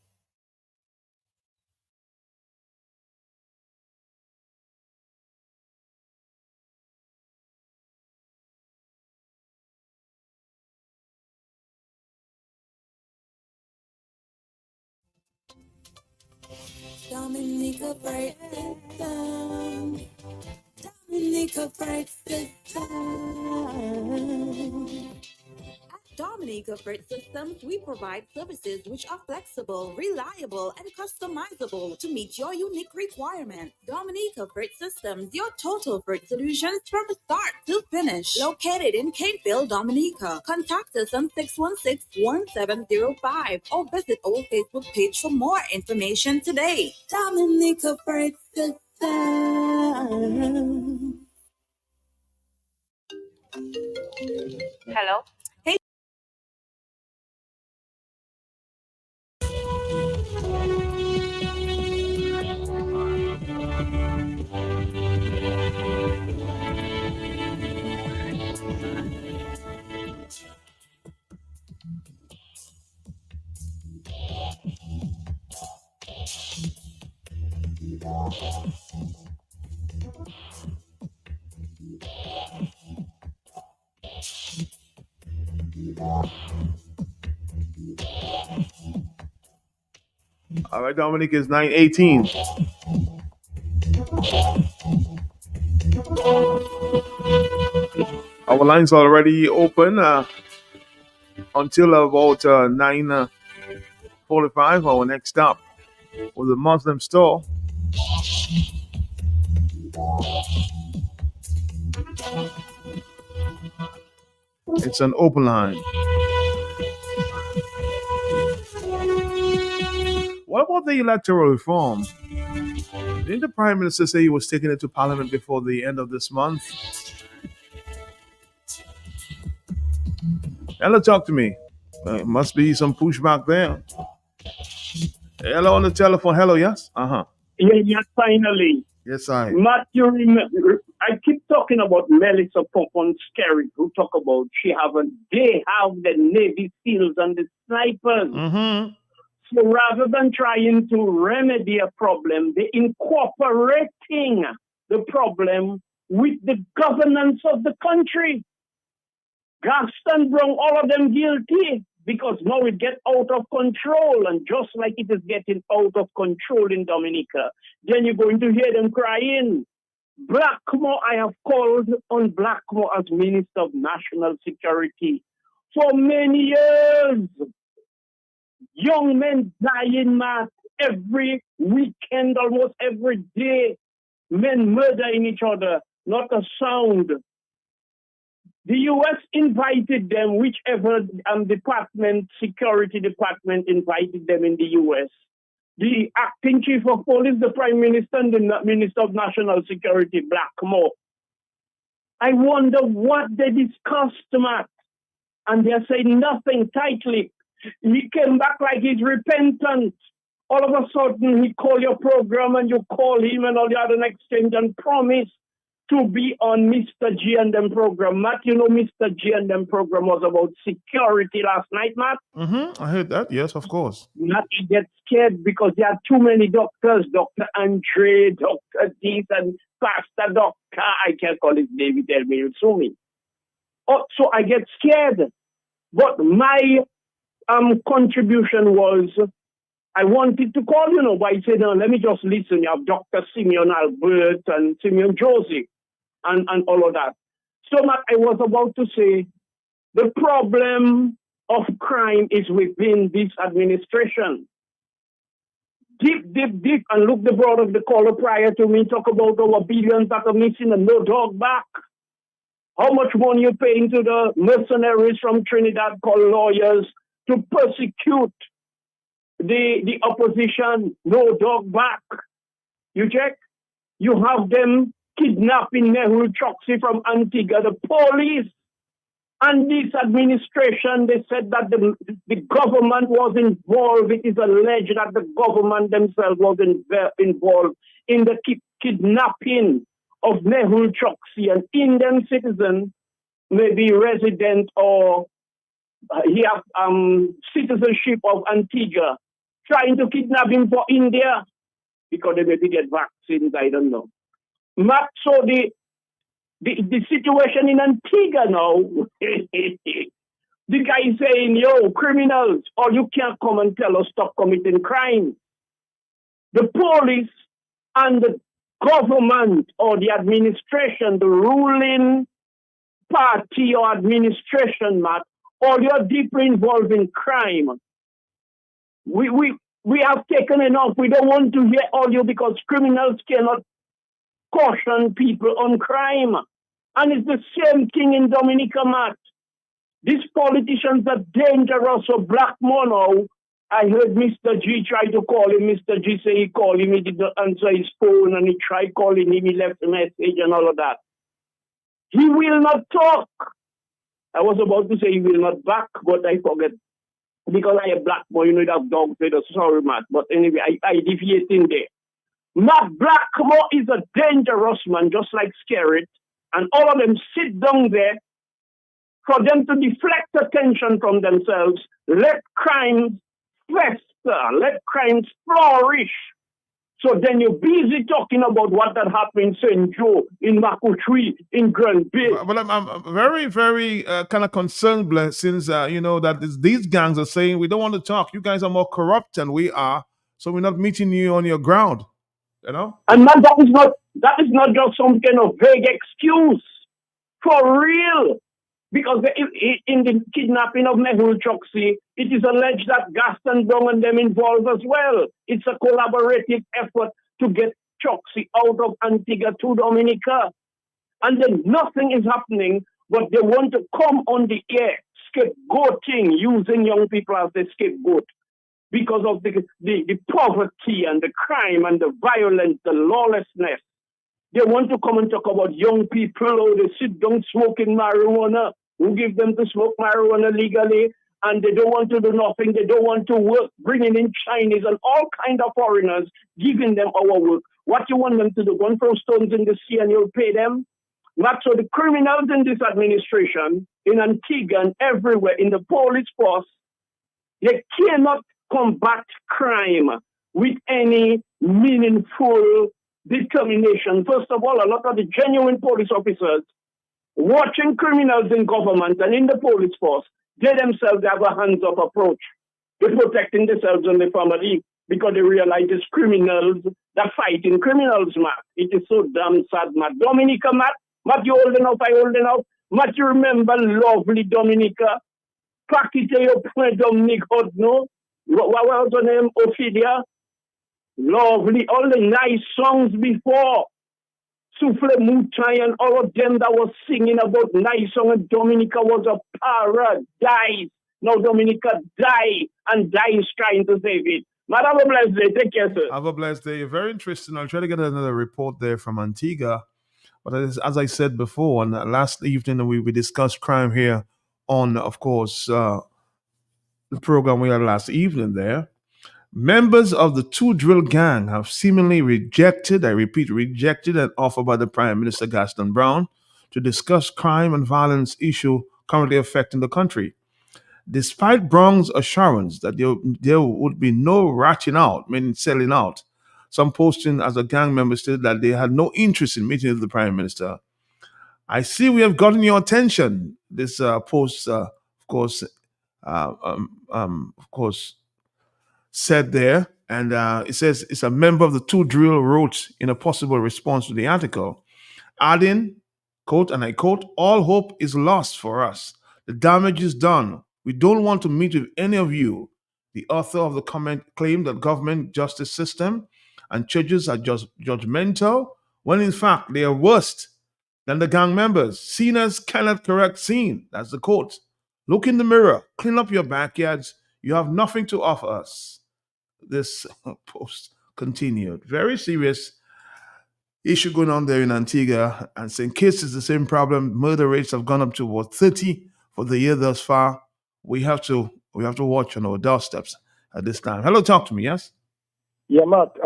Dominica Freight Systems. Dominica Freight Systems. At Dominica Freight Systems, we provide services which are flexible, reliable, and customizable to meet your unique requirements. Dominica Freight Systems, your total freight solutions from start to finish. Located in Caneville, Dominica. Contact us on 616-1705 or visit our Facebook page for more information today. Dominica Freight Systems. Hello? Hey. All right, Dominic, is 9:18. Our lines are already open until about 9:45. Our next stop was a Muslim store. It's an open line. What about the electoral reform? Didn't the Prime Minister say he was taking it to Parliament before the end of this month? Hello, talk to me. Must be some pushback there. Hello on the telephone. Hello, yes? Yeah, finally. Yes, I. Matthew, I keep talking about Melissa Pompon-Skerritt, who talk about they have the Navy SEALs and the snipers. Mm-hmm. So rather than trying to remedy a problem, they're incorporating the problem with the governance of the country. Gaston Brown, all of them guilty. because now it gets out of control. And just like it is getting out of control in Dominica, then you're going to hear them crying. Blackmore, I have called on Blackmore as Minister of National Security for many years. Young men dying, Matt, every weekend, almost every day. Men murdering each other, not a sound. The U.S. invited them, whichever security department invited them in the U.S. The acting chief of police, the prime minister, and the minister of national security, Blackmore. I wonder what they discussed, Matt. And they're saying nothing, tightly. He came back like he's repentant. All of a sudden, he called your program and you call him and all the other exchange and promise to be on Mr. G and them program. Matt, you know Mr. G and them program was about security last night, Matt? Mm-hmm. I heard that. Yes, of course. Matt, you get scared because there are too many doctors. Dr. Andre, Dr. Dees, and Pastor Doctor. I can't call his name. He tell me he'll sue me. Oh, so I get scared. But my contribution was, I wanted to call, but I said, no, let me just listen. You have Dr. Simeon Albert and Simeon Josie and all of that. So, Matt, I was about to say, the problem of crime is within this administration. Deep, and look the broad of the caller prior to me talk about our billions that are missing and no dog back. How much money you paying to the mercenaries from Trinidad called lawyers to persecute the opposition? No dog back. You check? You have them kidnapping Mehul Choksi from Antigua. The police and this administration, they said that the government was involved. It is alleged that the government themselves was involved in the kidnapping of Mehul Choksi, an Indian citizen, maybe resident or he have citizenship of Antigua, trying to kidnap him for India because they maybe get vaccines, I don't know. Matt, so the situation in Antigua now, the guy is saying, yo, criminals, or you can't come and tell us stop committing crime. The police and the government or the administration, the ruling party or administration, Matt, or you're deeply involved in crime. We have taken enough. We don't want to hear all you because criminals cannot caution people on crime. And it's the same thing in Dominica, Matt. These politicians are dangerous. So Blackmore now, I heard Mr. G try to call him. Mr. G say he called him, he did not answer his phone, and he tried calling him, he left a message and all of that. He will not talk. I was about to say he will not back, but I forget. Because I am Blackmore, you have dogs with us. Sorry, Matt. But anyway, I deviate in there. Matt Blackmore is a dangerous man, just like Skerrit. And all of them sit down there for them to deflect attention from themselves. Let crimes fester. Let crimes flourish. So then you're busy talking about what that happened in St. Joe, in Makutree, in Grand Bay. But I'm very, very kind of concerned, since, that these gangs are saying, we don't want to talk. You guys are more corrupt than we are, so we're not meeting you on your ground, And man, that is not just some kind of vague excuse. For real. Because in the kidnapping of Mehul Choksi, it is alleged that Gaston Dong and them involved as well. It's a collaborative effort to get Choksi out of Antigua to Dominica. And then nothing is happening, but they want to come on the air, scapegoating, using young people as the scapegoat because of the poverty and the crime and the violence, the lawlessness. They want to come and talk about young people who they sit down smoking marijuana, who give them to smoke marijuana legally, and they don't want to do nothing. They don't want to work, bringing in Chinese and all kind of foreigners, giving them our work. What you want them to do? Go and throw stones in the sea and you'll pay them? Not so. The criminals in this administration, in Antigua and everywhere, in the police force, they cannot combat crime with any meaningful determination. First of all, a lot of the genuine police officers watching criminals in government and in the police force, They themselves have a hands-off approach. They're protecting themselves and their family because they realize it's criminals that fighting criminals, Matt. It is so damn sad, Matt. Dominica, Matt, you holding up, I holding up. Matt, you remember lovely Dominica? Practice your point, Dominic Hodno. What was her name? Ophelia. Lovely, all the nice songs before. Souffle Moutai and all of them that was singing about nice song, and Dominica was a paradise. Now Dominica dies trying to save it. Matt, have a blessed day. Take care, sir. Have a blessed day. Very interesting. I'll try to get another report there from Antigua. But as I said before, on last evening we discussed crime here on, of course, the program we had last evening there. Members of the Two Drill Gang have seemingly rejected, I repeat, rejected an offer by the Prime Minister Gaston Brown to discuss crime and violence issue currently affecting the country. Despite Brown's assurance that there would be no ratting out, meaning selling out, some posting as a gang member stated that they had no interest in meeting with the Prime Minister. I see we have gotten your attention. This post, of course, said there, and it says it's a member of the Two Drill wrote in a possible response to the article, adding, quote, and I quote, "All hope is lost for us. The damage is done. We don't want to meet with any of you." The author of the comment claimed that government justice system and judges are just judgmental, when in fact they are worse than the gang members. Sinners cannot correct sin. That's the quote. Look in the mirror, clean up your backyards. You have nothing to offer us. This post continued. Very serious issue going on there in Antigua, and St. Kitts is the same problem. Murder rates have gone up to about 30 for the year thus far. We have to watch on our doorsteps at this time. Hello, talk to me. Yes. Yeah, Matt.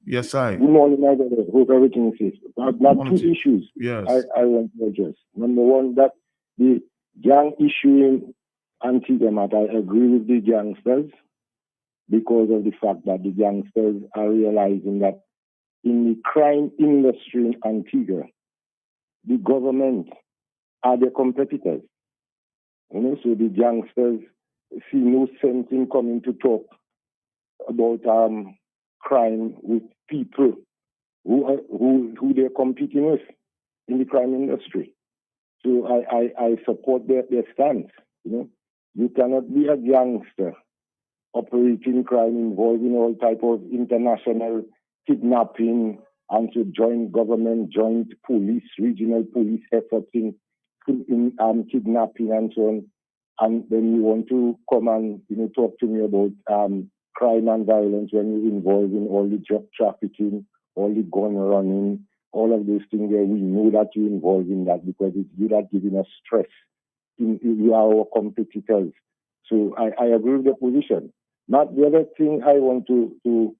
Yes, I. Good morning, my brother. Hope everything is safe. Not two issues. Yes. I want to address. Number one, that the gang issue in Antigua, Matt. I agree with the gangsters because of the fact that the gangsters are realizing that in the crime industry in Antigua, the government are their competitors. So the gangsters see no sense in coming to talk about crime with people who they're competing with in the crime industry. So I support their stance. You cannot be a gangster operating crime involving all type of international kidnapping and to joint government, joint police, regional police efforts in kidnapping and so on. And then you want to come and talk to me about crime and violence when you're involved in all the drug trafficking, all the gun running, all of those things where we know that you're involved in that because it's you that giving us stress. You are our competitors. So I agree with the position. Not the other thing I want to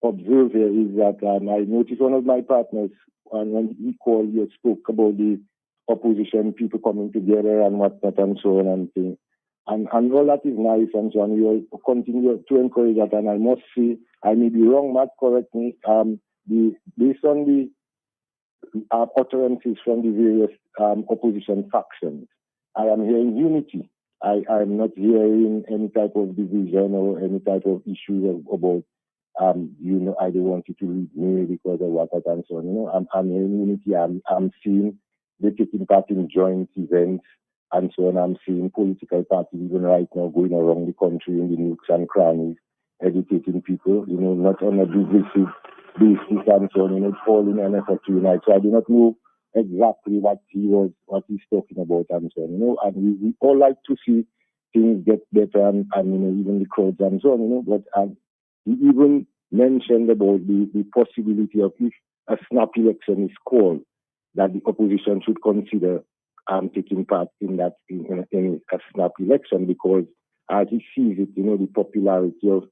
observe here is that I noticed one of my partners, and when he called, he spoke about the opposition, people coming together and whatnot and so on and things. And all that is nice and so on. We will continue to encourage that. And I must say, I may be wrong, Matt, correct me. Based on the utterances from the various opposition factions, I am hearing unity. I am not hearing any type of division or any type of issue about, I don't want you to leave me because of what and so on. I'm hearing unity. I'm seeing they're taking part in joint events and so on. I'm seeing political parties even right now going around the country in the nooks and crannies, educating people, not on a divisive basis and so on, it's all in an effort to unite. So I do not know exactly what he's talking about and so on, and we all like to see things get better and even the crowds and so on, but he even mentioned about the possibility of if a snap election is called, that the opposition should consider taking part in that in a snap election because as he sees it, the popularity of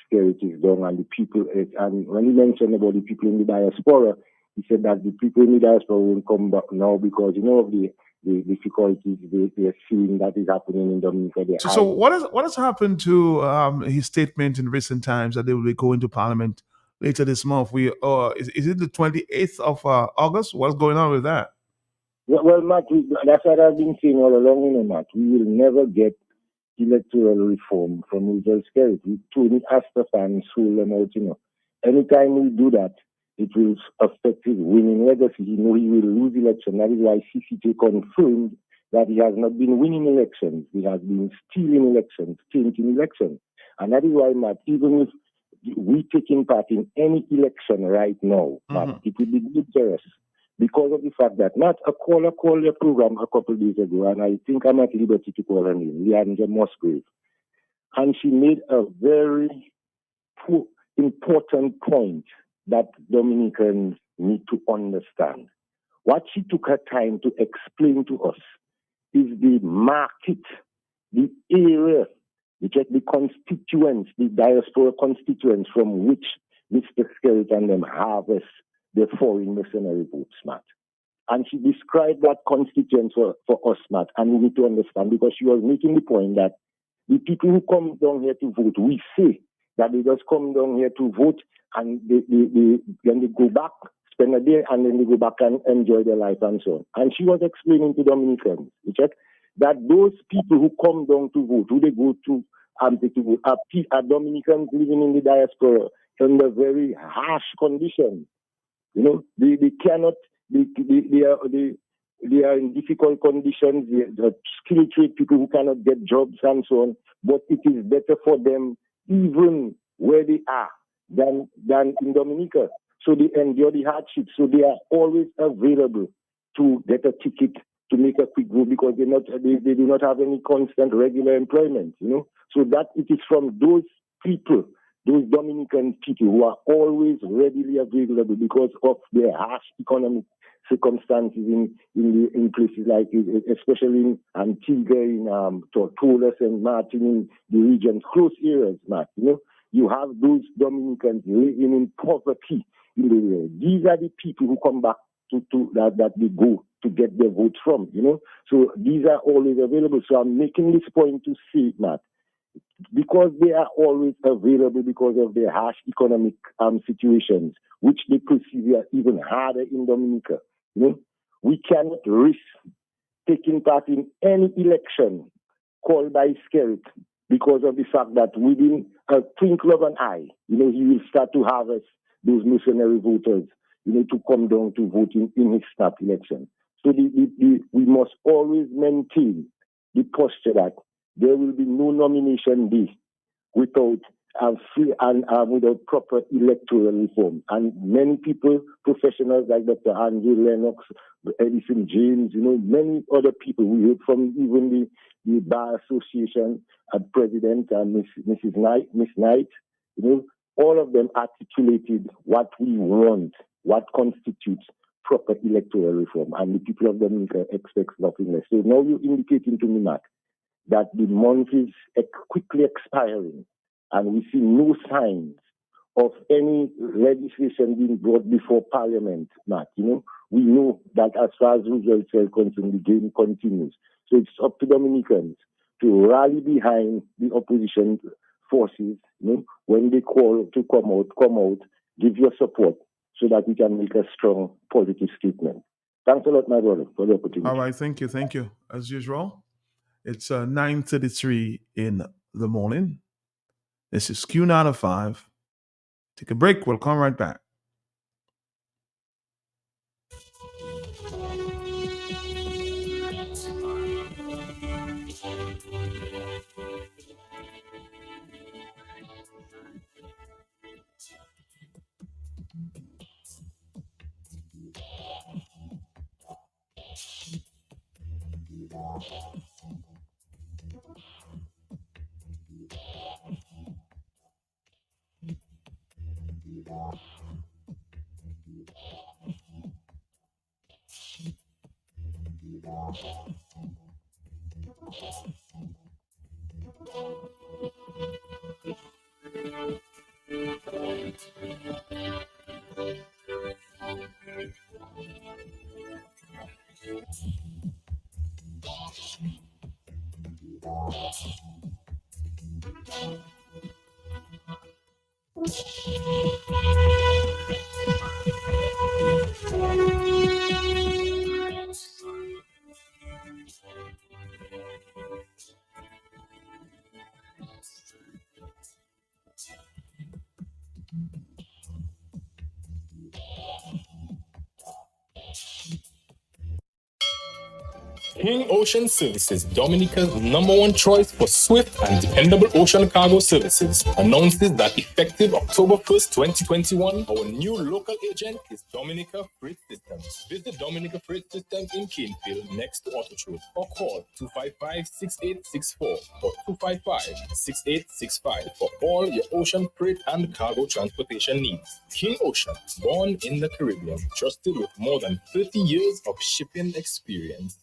Skerrit is down and the people, and when he mentioned about the people in the diaspora, he said that the people in the diaspora won't come back now because, of the difficulties they're seeing that is happening in Dominica. So what has happened to his statement in recent times that they will be going to Parliament later this month? Is it the 28th of August? What's going on with that? Well, Matt, that's what I've been saying all along, Matt. We will never get electoral reform from Israel Skerrit. Tony Astafan sold them out, Anytime we do that, it will affect his winning legacy. He will lose election. That is why CCJ confirmed that he has not been winning elections. He has been stealing elections, tainting elections. And that is why, Matt, even if we taking part in any election right now, Matt, it will be dangerous because of the fact that Matt, a caller called your program a couple of days ago, and I think I'm at liberty to call her name, Leandra Musgrave. And she made a very important point that Dominicans need to understand. What she took her time to explain to us is the market, the area, the constituents, the diaspora constituents from which Mr. Skerrit and them harvest their foreign mercenary votes, Matt. And she described that constituents for us, Matt, and we need to understand because she was making the point that the people who come down here to vote, we say that they just come down here to vote and then they go back, spend a day, and then they go back and enjoy their life and so on. And she was explaining to Dominicans, that those people who come down to vote, who they go to vote, are Dominicans living in the diaspora under very harsh conditions. They cannot, they are in difficult conditions. They are skilled trade people who cannot get jobs and so on. But it is better for them even where they are than in Dominica. So they endure the hardship. So they are always available to get a ticket to make a quick vote because they do not have any constant regular employment, So that it is from those people, those Dominican people who are always readily available because of their harsh economic circumstances in places like, especially in Antigua, in Tortolas and Martin, in the regions, close areas, Matt, You have those Dominicans living in poverty in the area. These are the people who come back to that they go to get their votes from, So these are always available. So I'm making this point to say, Matt, because they are always available because of their harsh economic situations, which they perceive are even harder in Dominica. We cannot risk taking part in any election called by Skerrit because of the fact that within a twinkle of an eye, he will start to harvest those mercenary voters, to come down to vote in his snap election. So we must always maintain the posture that there will be no nomination day without free and without proper electoral reform. And many people, professionals like Dr. Andrew Lennox, Edison James, many other people, we heard from even the Bar Association president, Miss Knight, all of them articulated what we want, what constitutes proper electoral reform. And the people of Dominica expect nothing less. So now you're indicating to me, Matt, that the month is quickly expiring and we see no signs of any legislation being brought before Parliament, Matt. We know that as far as results are concerned, the game continues. So it's up to Dominicans to rally behind the opposition forces, when they call to come out, give your support so that we can make a strong positive statement. Thanks a lot, my brother, for the opportunity. All right, thank you. As usual, it's 9:33 in the morning. This is Q95. Take a break. We'll come right back. King Ocean Services, Dominica's #1 choice for swift and dependable ocean cargo services, announces that effective October 1st, 2021, our new local agent is Dominica Freight Systems. Visit Dominica Freight Systems in Canefield next to AutoTrade or call 255-6864 or 255-6865 for all your ocean freight and cargo transportation needs. King Ocean, born in the Caribbean, trusted with more than 30 years of shipping experience.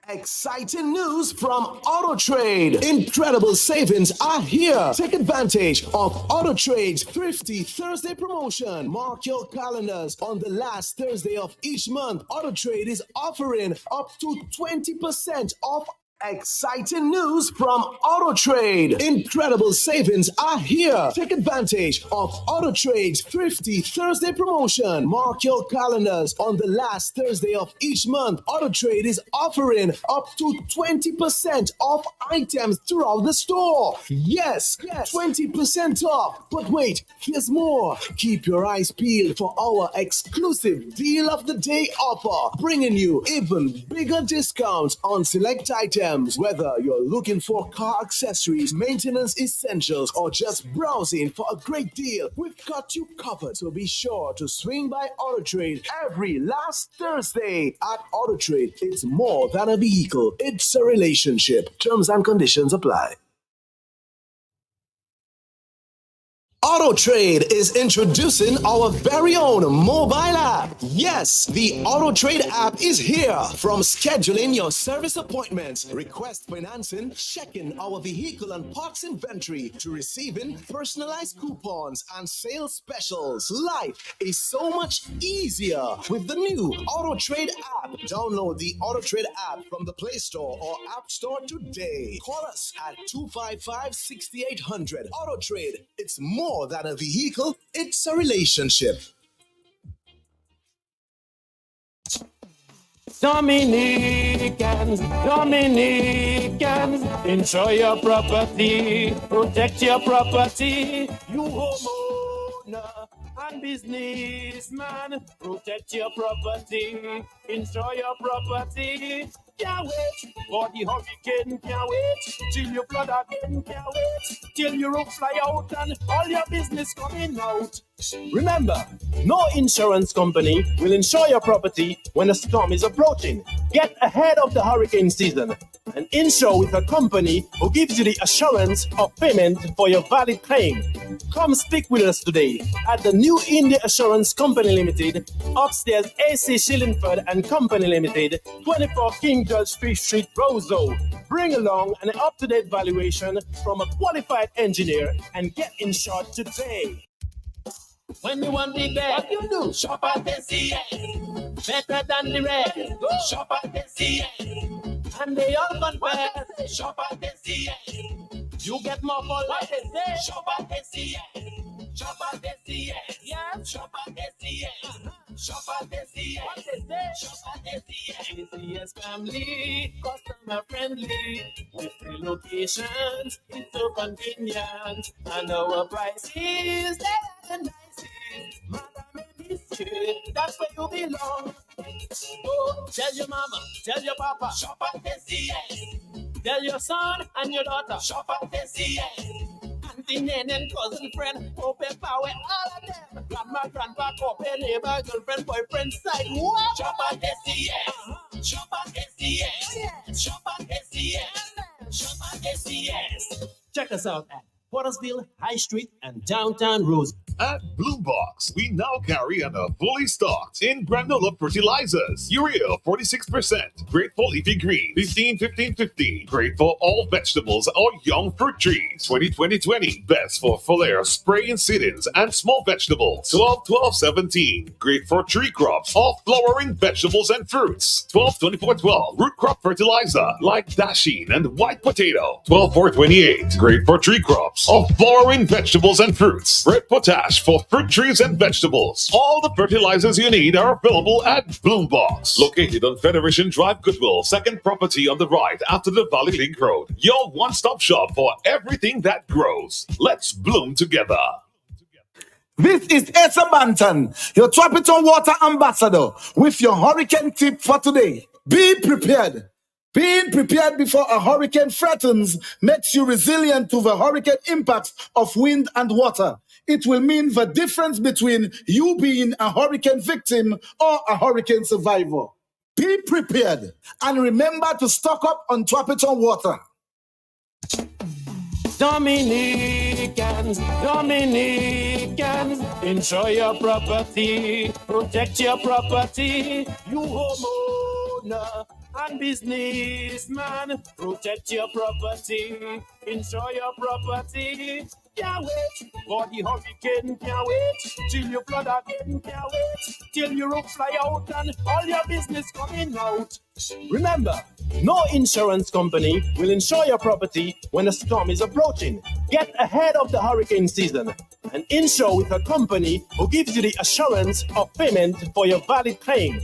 Exciting news from AutoTrade. Incredible savings are here. Take advantage of AutoTrade's Thrifty Thursday promotion. Mark your calendars. On the last Thursday of each month, AutoTrade is offering up to 20% off. Exciting news from AutoTrade. Incredible savings are here. Take advantage of AutoTrade's Thrifty Thursday promotion. Mark your calendars. On the last Thursday of each month, AutoTrade is offering up to 20% off items throughout the store. Yes, 20% off. But wait, here's more. Keep your eyes peeled for our exclusive Deal of the Day offer, bringing you even bigger discounts on select items. Whether you're looking for car accessories, maintenance essentials, or just browsing for a great deal, we've got you covered. So be sure to swing by AutoTrade every last Thursday. At AutoTrade, it's more than a vehicle, it's a relationship. Terms and conditions apply. AutoTrade is introducing our very own mobile app. Yes, the AutoTrade app is here. From scheduling your service appointments, request financing, checking our vehicle and parts inventory, to receiving personalized coupons and sales specials. Life is so much easier with the new AutoTrade app. Download the AutoTrade app from the Play Store or App Store today. Call us at 255-6800. AutoTrade, it's more than a vehicle, it's a relationship. Dominicans, enjoy your property, protect your property. You homeowner and businessman, protect your property, enjoy your property. Can't wait for the hurricane, can't wait till you flood again, can't wait till your roof fly out and all your business coming out. Remember, no insurance company will insure your property when a storm is approaching. Get ahead of the hurricane season and insure with a company who gives you the assurance of payment for your valid claim. Come speak with us today at the New India Assurance Company Limited, upstairs AC Shillingford and Company Limited, 24 King George Street, Roseau. Bring along an up-to-date valuation from a qualified engineer and get insured today. When you want the best, what you do? Shop at SCA. Better than the rest. Shop at SCA. And they all compare. Shop at SCA. You get more for less. Shop at SCA. Shop at SCA. Yeah. Shop at SCA. Shop at SCA. What they say? Shop at SCA. ACS family, customer friendly. With 3 locations, it's so convenient. And our prices, they're nice. Madam Industry, that's where you belong. Oh, tell your mama, tell your papa, shop at SCA. Tell your son and your daughter, shop at SCA. Auntie, nan, and cousin, friend, open power, all of them. Grandma, grandpa, open neighbor, girlfriend, boyfriend, side. What? Shop at SCA. Shop at SCA. Shop at SCA. Shop at SCA. Check us out at Pottersville, High Street, and Downtown Rose. At Bloombox, we now carry and are fully stocked in granola fertilizers. Urea 46%, great for leafy green 15-15-15, great for all vegetables or young fruit trees 20-20-20, best for foliar spraying seedlings and small vegetables 12-12-17, great for tree crops or flowering vegetables and fruits 12-24-12, root crop fertilizer like dasheen and white potato 12-4-28, great for tree crops or flowering vegetables and fruits. Red potash for fruit trees and vegetables. All the fertilizers you need are available at Bloombox, located on Federation Drive, Goodwill, second property on the right after the Valley Link Road. Your one-stop shop for everything that grows. Let's bloom together. This is Asa Banton, your Tropical Water Ambassador, with your hurricane tip for today. Be prepared. Being prepared before a hurricane threatens makes you resilient to the hurricane impacts of wind and water. It will mean the difference between you being a hurricane victim or a hurricane survivor. Be prepared and remember to stock up on Tropical Water. Dominicans, enjoy your property, protect your property. You homeowner and businessman, protect your property, enjoy your property. Can't wait for the hurricane, can't wait till you flood again, can't wait till your roof fly out and all your business coming out. Remember, no insurance company will insure your property when a storm is approaching. Get ahead of the hurricane season and insure with a company who gives you the assurance of payment for your valid claim.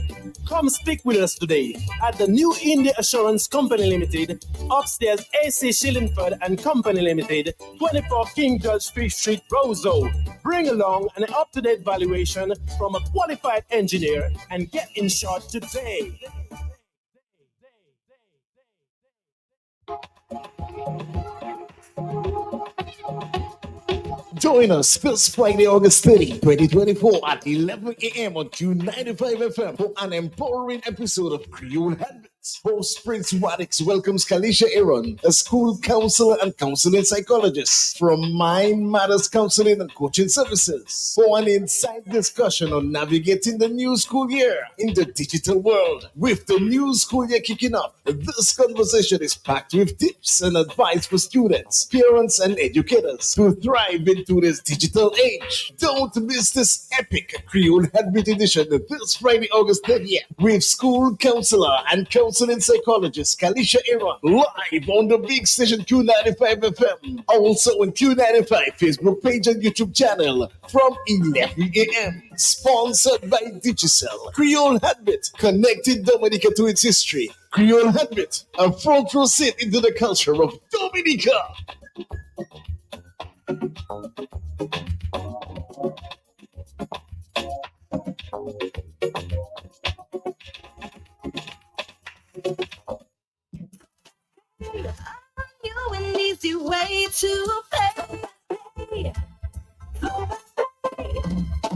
Come speak with us today at the New India Assurance Company Limited, upstairs AC Shillingford and Company Limited, 24 King George Street, Roseau. Bring along an up-to-date valuation from a qualified engineer and get insured today. Join us this Friday, August 30, 2024 at 11 a.m. on Q95 FM for an empowering episode of Creole Habits. Host Prince Radix welcomes Kalisha Aaron, a school counselor and counseling psychologist from Mind Matters Counseling and Coaching Services for an inside discussion on navigating the new school year in the digital world. With the new school year kicking up, this conversation is packed with tips and advice for students, parents, and educators to thrive into this digital age. Don't miss this epic Creole Habit edition this Friday, August 30th with school counselor and counseling psychologist Kalisha Aaron live on the big station Q95 FM. Also on Q95 Facebook page and YouTube channel from 11 a.m. Sponsored by Digicel. Creole Habit, connected Dominica to its history. Creole Habit, a front row seat into the culture of Dominica. You an easy way to pay.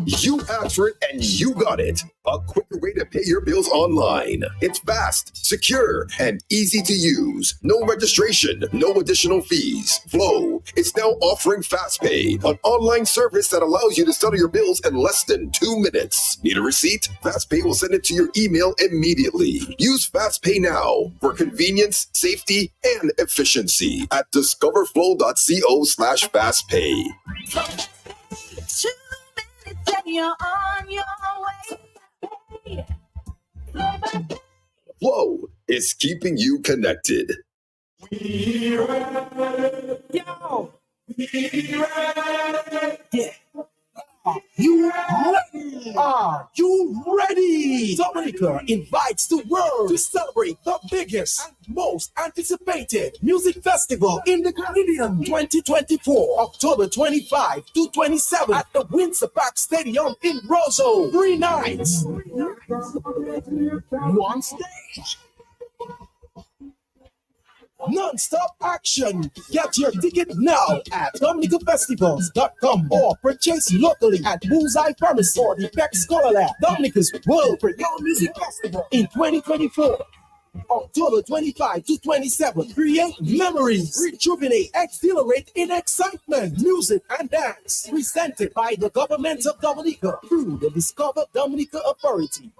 You asked for it and you got it. A quicker way to pay your bills online. It's fast, secure, and easy to use. No registration, no additional fees. Flow is now offering FastPay, an online service that allows you to settle your bills in less than 2 minutes. Need a receipt? FastPay will send it to your email immediately. Use FastPay now for convenience, safety, and efficiency at discoverflow.co/fastpay. 2 minutes and you're on your way. Flow is keeping you connected. Yo! Yeah. Are you ready? Dominica invites the world to celebrate the biggest and most anticipated music festival in the Caribbean 2024, October 25 to 27 at the Windsor Park Stadium in Roseau. 3 nights, 1 stage. Non-stop action. Get your ticket now at DominicaFestivals.com or purchase locally at Bullseye Pharmacy or the Peck Scholar Lab. Dominica's World Creole Music Festival in 2024. October 25 to 27. Create memories, rejuvenate, exhilarate in excitement, music and dance. Presented by the government of Dominica through the Discover Dominica Authority.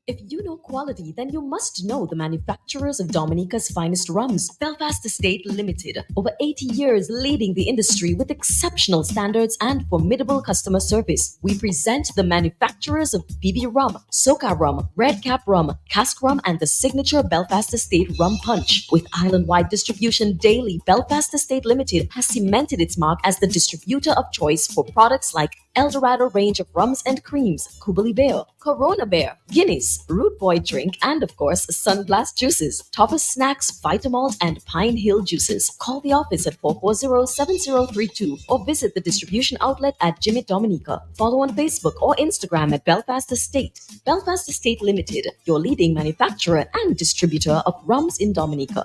If you know quality, then you must know the manufacturers of Dominica's finest rums, Belfast Estate Limited. Over 80 years leading the industry with exceptional standards and formidable customer service. We present the manufacturers of BB Rum, Soca Rum, Red Cap Rum, Cask Rum, and the signature Belfast Estate Rum Punch. With island-wide distribution daily, Belfast Estate Limited has cemented its mark as the distributor of choice for products like Eldorado range of rums and creams, Kubali Bear, Corona Bear, Guinness, Root Boy drink, and of course, Sunblast juices, Toppers snacks, Vitamalt, and Pine Hill juices. Call the office at 440-7032 or visit the distribution outlet at Jimmy Dominica. Follow on Facebook or Instagram at Belfast Estate. Belfast Estate Limited, your leading manufacturer and distributor of rums in Dominica.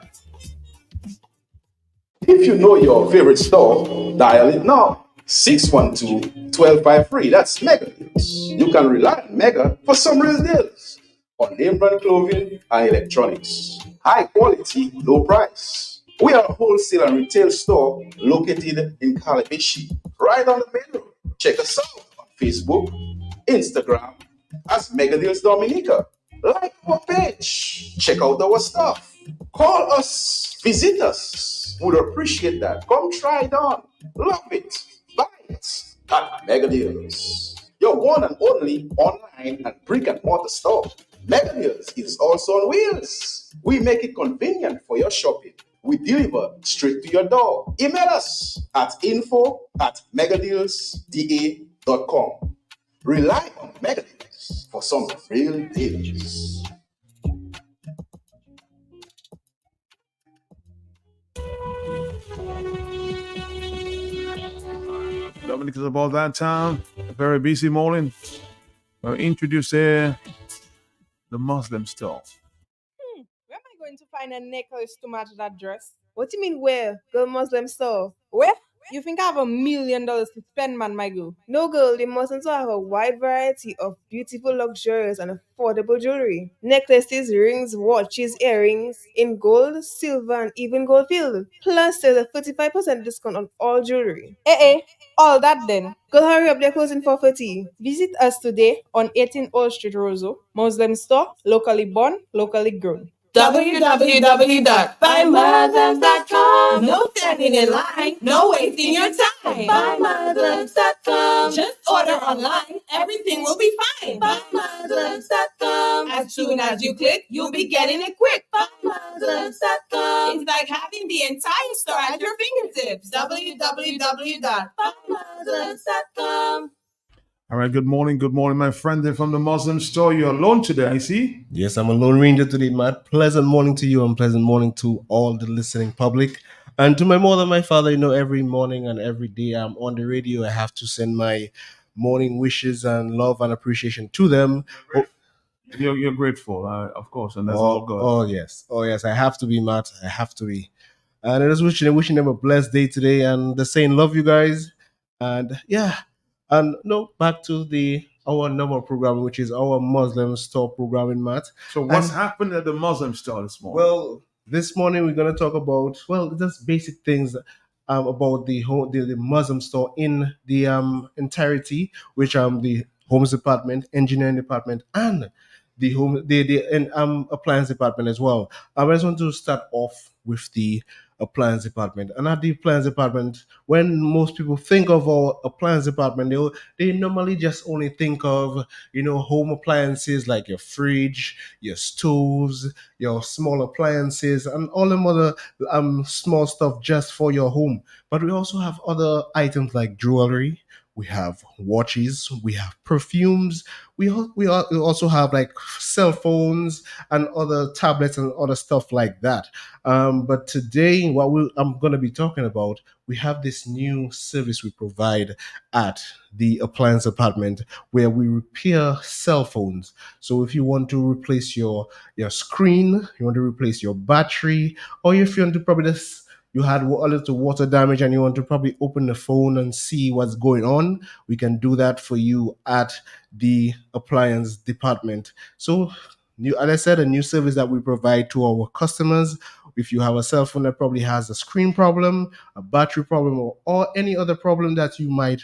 If you know your favorite store, dial it now. 612-1253. That's Mega Deals. You can rely on Mega for some real deals on name brand clothing and electronics. High quality, low price. We are a wholesale and retail store located in Calabishi, right on the main road. Check us out on Facebook, Instagram as Mega Deals Dominica. Like our page. Check out our stuff. Call us. Visit us. Would appreciate that. Come try it on. Love it. Buy it at Mega Deals. Your one and only online and brick and mortar store. Mega Deals is also on wheels. We make it convenient for your shopping. We deliver straight to your door. Email us at info@megadealsda.com. Rely on Mega Deals for some real deals. Dominic is about that time. A very busy morning. I'll introduce the Muslim store. Where am I going to find a necklace to match that dress? What do you mean where? Girl Muslim store. Where? You think I have $1 million to spend, man, my girl? No, girl, the Muslims have a wide variety of beautiful, luxurious, and affordable jewelry. Necklaces, rings, watches, earrings in gold, silver, and even gold filled. Plus, there's a 35% discount on all jewelry. All that then. Girl, hurry up, they're closing for 30. Visit us today on 18 Old Street, Roseau. Muslim store, locally born, locally grown. www.buymuslims.com. No standing in line, no wasting your time. Buymuslims.com. Just order online, everything will be fine. Buymuslims.com. As soon as you click, you'll be getting it quick. Buymuslims.com. It's like having the entire store at your fingertips. www.buymuslims.com. All right, good morning, my friend there from the Muslim store. You're alone today, I see. Yes, I'm a Lone Ranger today, Matt. Pleasant morning to you and pleasant morning to all the listening public. And to my mother, my father, every morning and every day I'm on the radio, I have to send my morning wishes and love and appreciation to them. You're grateful, of course, and that's all good. Oh, yes, I have to be, Matt. I have to be. And I just wishing them a blessed day today and the saying, love you guys. And yeah. And back to our normal program, which is our Muslim store programming, Matt. So what's happened at the Muslim store this morning? Well, this morning we're going to talk about, just basic things about the Muslim store in the entirety, which the Homes Department, Engineering Department, and the Appliance Department as well. I just want to start off with the Appliance Department. And at the Appliance Department, when most people think of our Appliance Department, they normally just only think of, home appliances like your fridge, your stoves, your small appliances, and all them other small stuff just for your home. But we also have other items like jewelry. We have watches, we have perfumes, we also have like cell phones and other tablets and other stuff like that. But today, what I'm going to be talking about, we have this new service we provide at the Appliance Department where we repair cell phones. So if you want to replace your screen, you want to replace your battery, or if you want to probably just you had a little water damage and you want to probably open the phone and see what's going on, we can do that for you at the Appliance Department. So, as I said, a new service that we provide to our customers. If you have a cell phone that probably has a screen problem, a battery problem, or any other problem that you might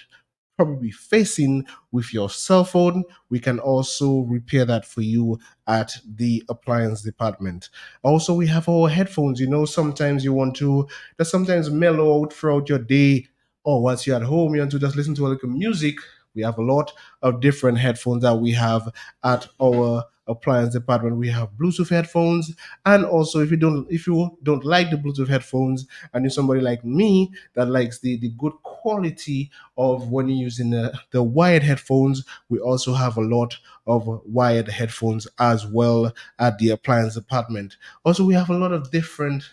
probably facing with your cell phone, we can also repair that for you at the Appliance Department. Also, we have our headphones. Sometimes you want to just sometimes mellow out throughout your day, or once you're at home, you want to just listen to a little music. We have a lot of different headphones that we have at our appliance department, we have Bluetooth headphones, and also if you don't like the Bluetooth headphones and you're somebody like me that likes the good quality of when you're using the wired headphones, we also have a lot of wired headphones as well at the appliance department. Also, we have a lot of different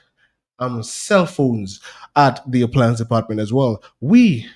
cell phones at the appliance department as well. We,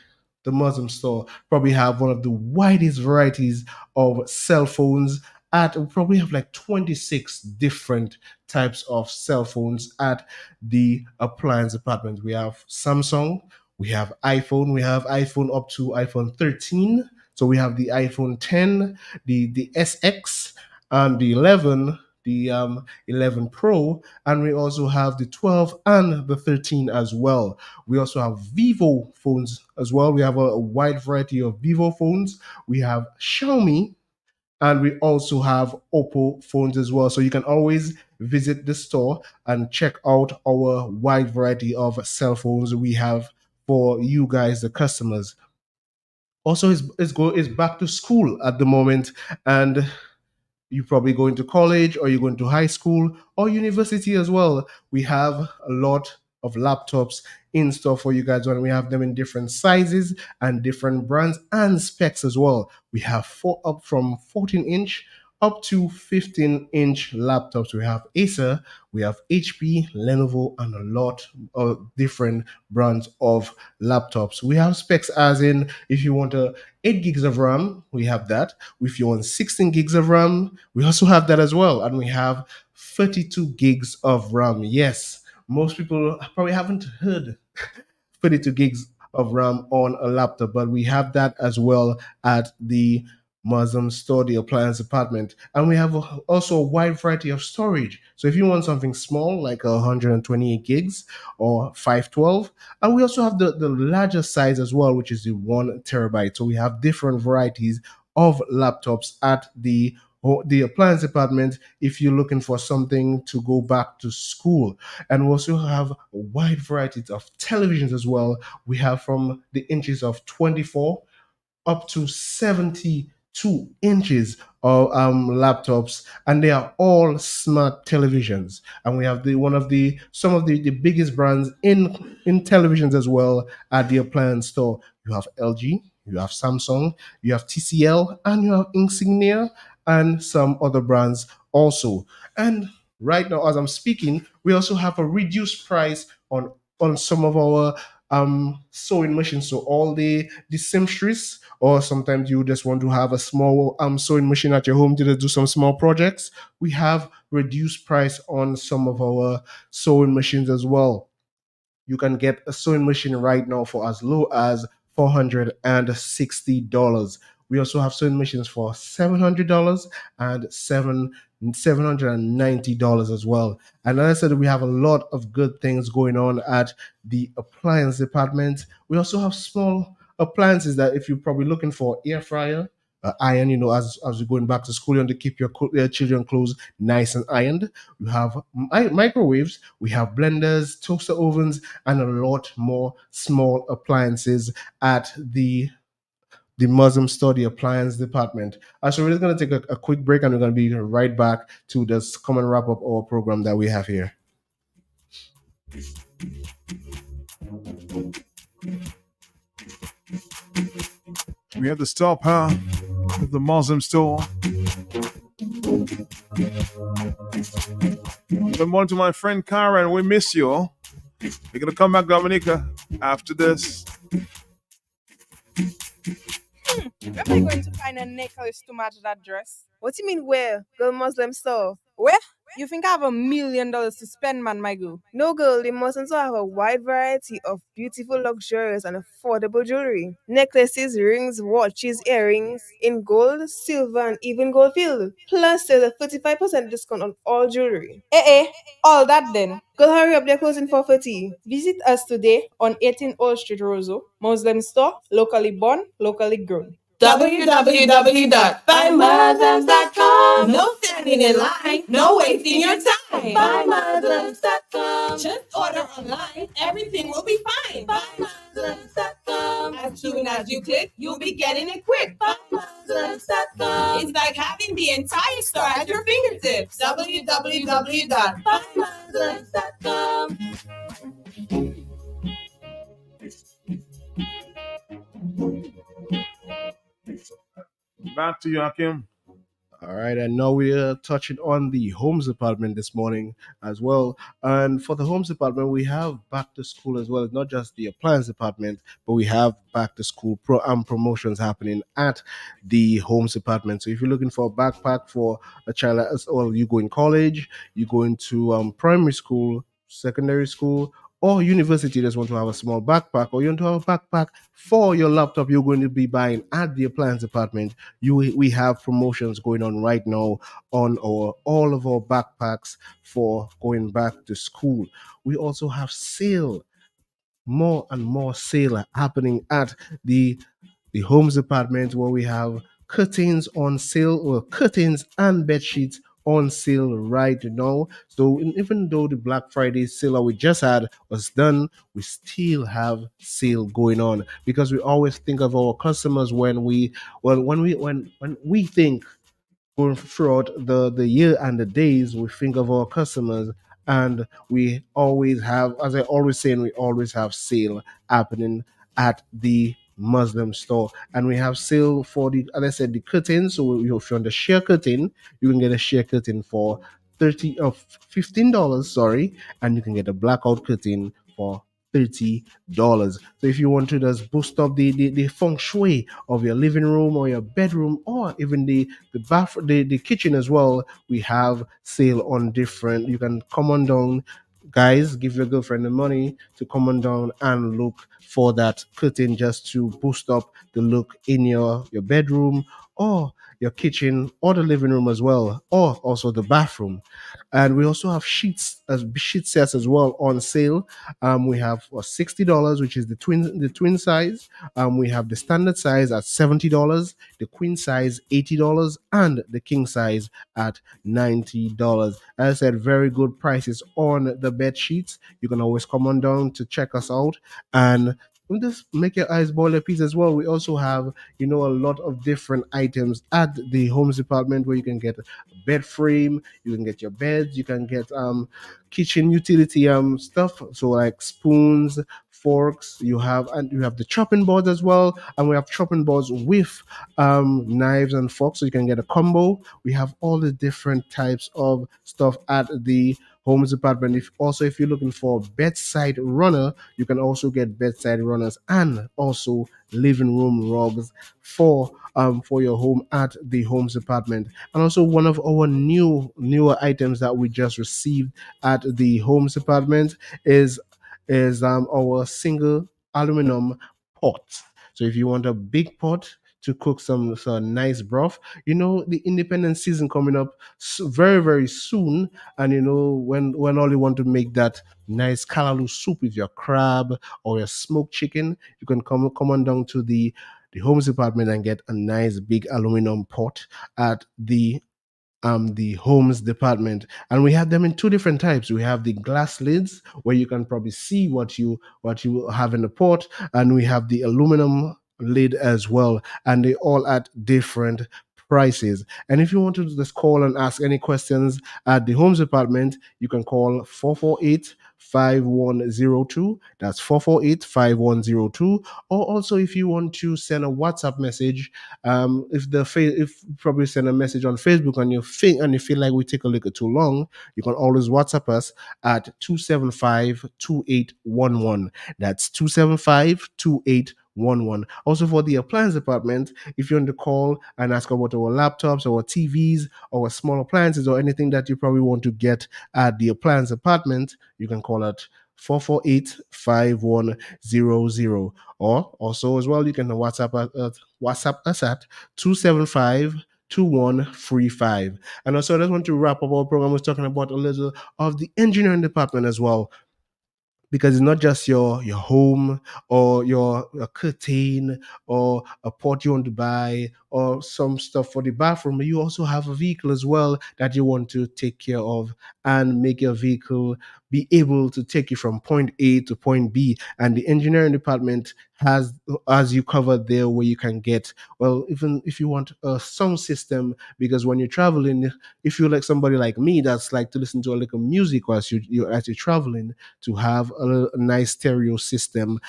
the Muslim store, probably have one of the widest varieties of cell phones. We probably have like 26 different types of cell phones at the appliance department. We have Samsung, we have iPhone up to iPhone 13. So we have the iPhone 10, the SX, and the 11, the 11 Pro, and we also have the 12 and the 13 as well. We also have Vivo phones as well. We have a wide variety of Vivo phones. We have Xiaomi, and we also have Oppo phones as well. So you can always visit the store and check out our wide variety of cell phones we have for you guys, the customers. Also, it's back to school at the moment, and you're probably going to college or you're going to high school or university as well. We have a lot of laptops in store for you guys, and we have them in different sizes and different brands and specs as well. We have up from 14-inch up to 15-inch laptops. We have Acer, we have HP, Lenovo, and a lot of different brands of laptops. We have specs as in if you want 8 gigs of RAM, we have that. If you want 16 gigs of RAM, we also have that as well. And we have 32 gigs of RAM. Yes, most people probably haven't heard 32 gigs of RAM on a laptop, but we have that as well at the Muslim store, the appliance department. And we have also a wide variety of storage. So if you want something small like 128 gigs or 512, and we also have the larger size as well, which is the 1 terabyte. So we have different varieties of laptops at the appliance department if you're looking for something to go back to school. And we also have a wide variety of televisions as well. We have from the inches of 24 up to 72 inches of laptops, and they are all smart televisions. And we have some of the biggest brands in televisions as well at the appliance store. You have LG, you have Samsung, you have TCL, and you have Insignia, and some other brands also. And right now, as I'm speaking, we also have a reduced price on some of our sewing machines. So all the seamstress, or sometimes you just want to have a small sewing machine at your home to do some small projects, we have reduced price on some of our sewing machines as well. You can get a sewing machine right now for as low as $460. We also have sewing machines for $700 and $790 as well. And as I said, we have a lot of good things going on at the appliance department. We also have small appliances that if you're probably looking for air fryer, iron, as you're going back to school, you want to keep your children clothes nice and ironed. We have microwaves, we have blenders, toaster ovens, and a lot more small appliances at the Muslim store, the appliance department. So we're just going to take a quick break, and we're going to be right back to just come and wrap up our program that we have here. We have to stop at the Muslim store. Good morning to my friend Karen. We miss you. We're going to come back, Dominica, after this. Where am I going to find a necklace to match that dress? What do you mean where? Girl Muslim store. Where? You think I have $1 million to spend, man, my girl? No, girl, the Muslims have a wide variety of beautiful, luxurious, and affordable jewelry. Necklaces, rings, watches, earrings in gold, silver, and even gold filled. Plus, there's a 35% discount on all jewelry. All that then. Girl, hurry up, they're closing for 30. Visit us today on 18 Old Street, Roseau. Muslim store, locally born, locally grown. www.buymuslims.com. No standing in line, no wasting your time. Buymuslims.com. Just order online, everything will be fine. Buymuslims.com. As soon as you click, you'll be getting it quick. Buymuslims.com. BuyMuslims.com. It's like having the entire store at your fingertips. www.BuyMuslims.com. Back to you, Hakim. All right, and now we are touching on the homes department this morning as well. And for the homes department, we have back to school as well. It's not just the appliance department, but we have back to school promotions happening at the homes department. So if you're looking for a backpack for a child, or you go in college, you go into primary school, secondary school, or university just want to have a small backpack, or you want to have a backpack for your laptop you're going to be buying at the appliance department, we have promotions going on right now on all of our backpacks for going back to school. We also have sale, more and more sale happening at the homes department, where we have curtains on sale, or curtains and bed sheets on sale right now. So even though the Black Friday sale that we just had was done, we still have sale going on, because we always think of our customers when we think going throughout the year and the days, we think of our customers, and we always have, as I always say, we always have sale happening at the Muslim store. And we have sale for the, as I said, the curtains. So if you want a sheer curtain, you can get a sheer curtain for $15, sorry, and you can get a blackout curtain for $30. So if you want to just boost up the feng shui of your living room or your bedroom, or even the kitchen as well, we have sale on different. You can come on down, guys, give your girlfriend the money to come on down and look for that curtain, just to boost up the look in your bedroom, or your kitchen, or the living room as well, or also the bathroom. And we also have sheet sets as well on sale. We have $60, which is the twin size. We have the standard size at $70, the queen size $80, and the king size at $90. As I said, very good prices on the bed sheets. You can always come on down to check us out, and just make your eyes boil a piece as well. We also have, a lot of different items at the homes department, where you can get a bed frame, you can get your beds, you can get kitchen utility stuff, so like spoons, forks. You have the chopping boards as well, and we have chopping boards with knives and forks, so you can get a combo. We have all the different types of stuff at the homes department. If you're looking for bedside runner, you can also get bedside runners and also living room rugs for your home at the homes department. And also, one of our newer items that we just received at the homes department is our single aluminum pot. So if you want a big pot to cook some nice broth, the independence season coming up very, very soon, and when all you want to make that nice callaloo soup with your crab or your smoked chicken, you can come on down to the homes department and get a nice big aluminum pot at the homes department. And we have them in two different types. We have the glass lids, where you can probably see what you have in the pot, and we have the aluminum lid as well, and they all at different prices. And if you want to just call and ask any questions at the homes department, you can call 448-5102. That's 448-5102. Or also, if you want to send a WhatsApp message, if probably send a message on Facebook and you feel like we take a little too long, you can always WhatsApp us at 275-2811. That's 275-2811. Also, for the appliance department, if you want to call and ask about our laptops, our TVs, our small appliances, or anything that you probably want to get at the appliance department, you can call at 448-5100. Or also as well, you can WhatsApp us at 275-2135. And also, I just want to wrap up our program with talking about a little of the engineering department as well, because it's not just your home or your curtain or a pot you want to buy or some stuff for the bathroom, but you also have a vehicle as well that you want to take care of and make your vehicle be able to take you from point A to point B. And the engineering department has you covered there, where you can get, well, even if you want a sound system, because when you're traveling, if you're like somebody like me that's like to listen to a little music as as you're traveling, to have a nice stereo system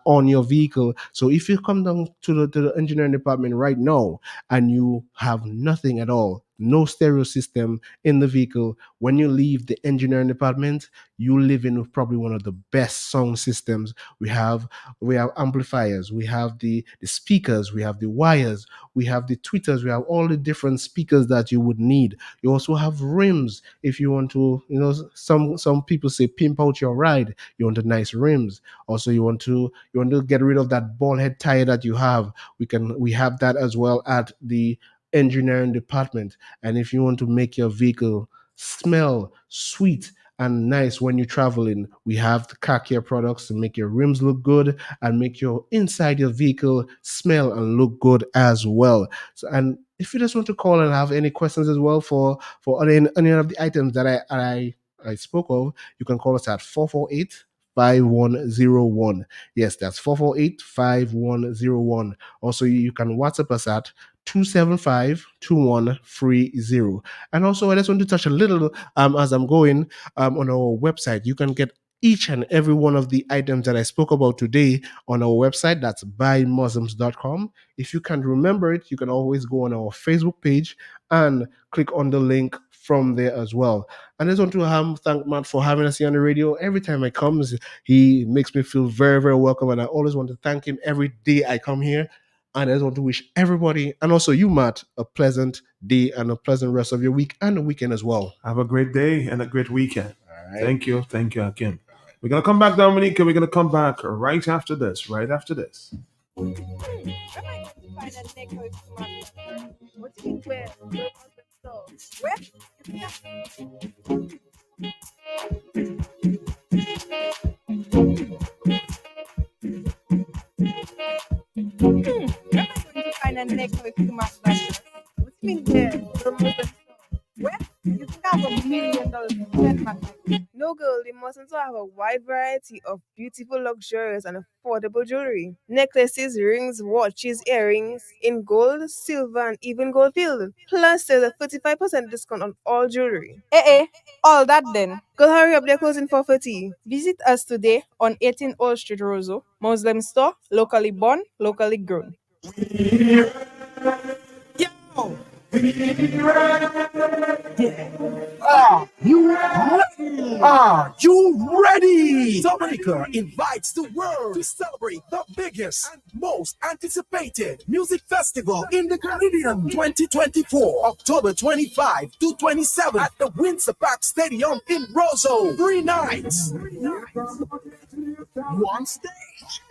on your vehicle. So if you come down to the engineering department right now and you have nothing at all, no stereo system in the vehicle, when you leave the engineering department, you live in with probably one of the best sound systems. We have amplifiers, we have the speakers, we have the wires, we have the tweeters, we have all the different speakers that you would need. You also have rims if you want to, some people say pimp out your ride. You want the nice rims. Also, you want to get rid of that ball head tire that you have. We have that as well at the engineering department. And if you want to make your vehicle smell sweet and nice when you're traveling, we have the car care products to make your rims look good and make your inside your vehicle smell and look good as well. So, and if you just want to call and have any questions as well for any of the items that I spoke of, you can call us at 448-5101. Yes, that's 448-5101. Also, you can WhatsApp us at 275-2130. And also, I just want to touch a little as I'm going on our website. You can get each and every one of the items that I spoke about today on our website. That's buymuslims.com. If you can't remember it, you can always go on our Facebook page and click on the link from there as well. And I just want to thank Matt for having us here on the radio. Every time I come, he makes me feel very, very welcome. And I always want to thank him every day I come here. And I just want to wish everybody, and also you, Matt, a pleasant day and a pleasant rest of your week and the weekend as well. Have a great day and a great weekend. All right. Thank you, Akim. We're going to come back, Dominica. We're going to come back right after this. What do you think where? Find a necklace to match that. What do you mean where? Where? You think I have $1 million to spend, man? No, girl, they must also have a wide variety of beautiful, luxurious, and affordable jewelry. Necklaces, rings, watches, earrings in gold, silver, and even gold filled. Plus, there's a 35% discount on all jewelry. All that then. Girl, hurry up, they're closing for 30. Visit us today on 18 Old Street, Roseau. Muslim store, locally born, locally grown. Are you ready? Are you ready? Dominica invites the world to celebrate the biggest and most anticipated music festival in the Caribbean 2024, October 25 to 27 at the Windsor Park Stadium in Roseau. 3 nights, 1 stage.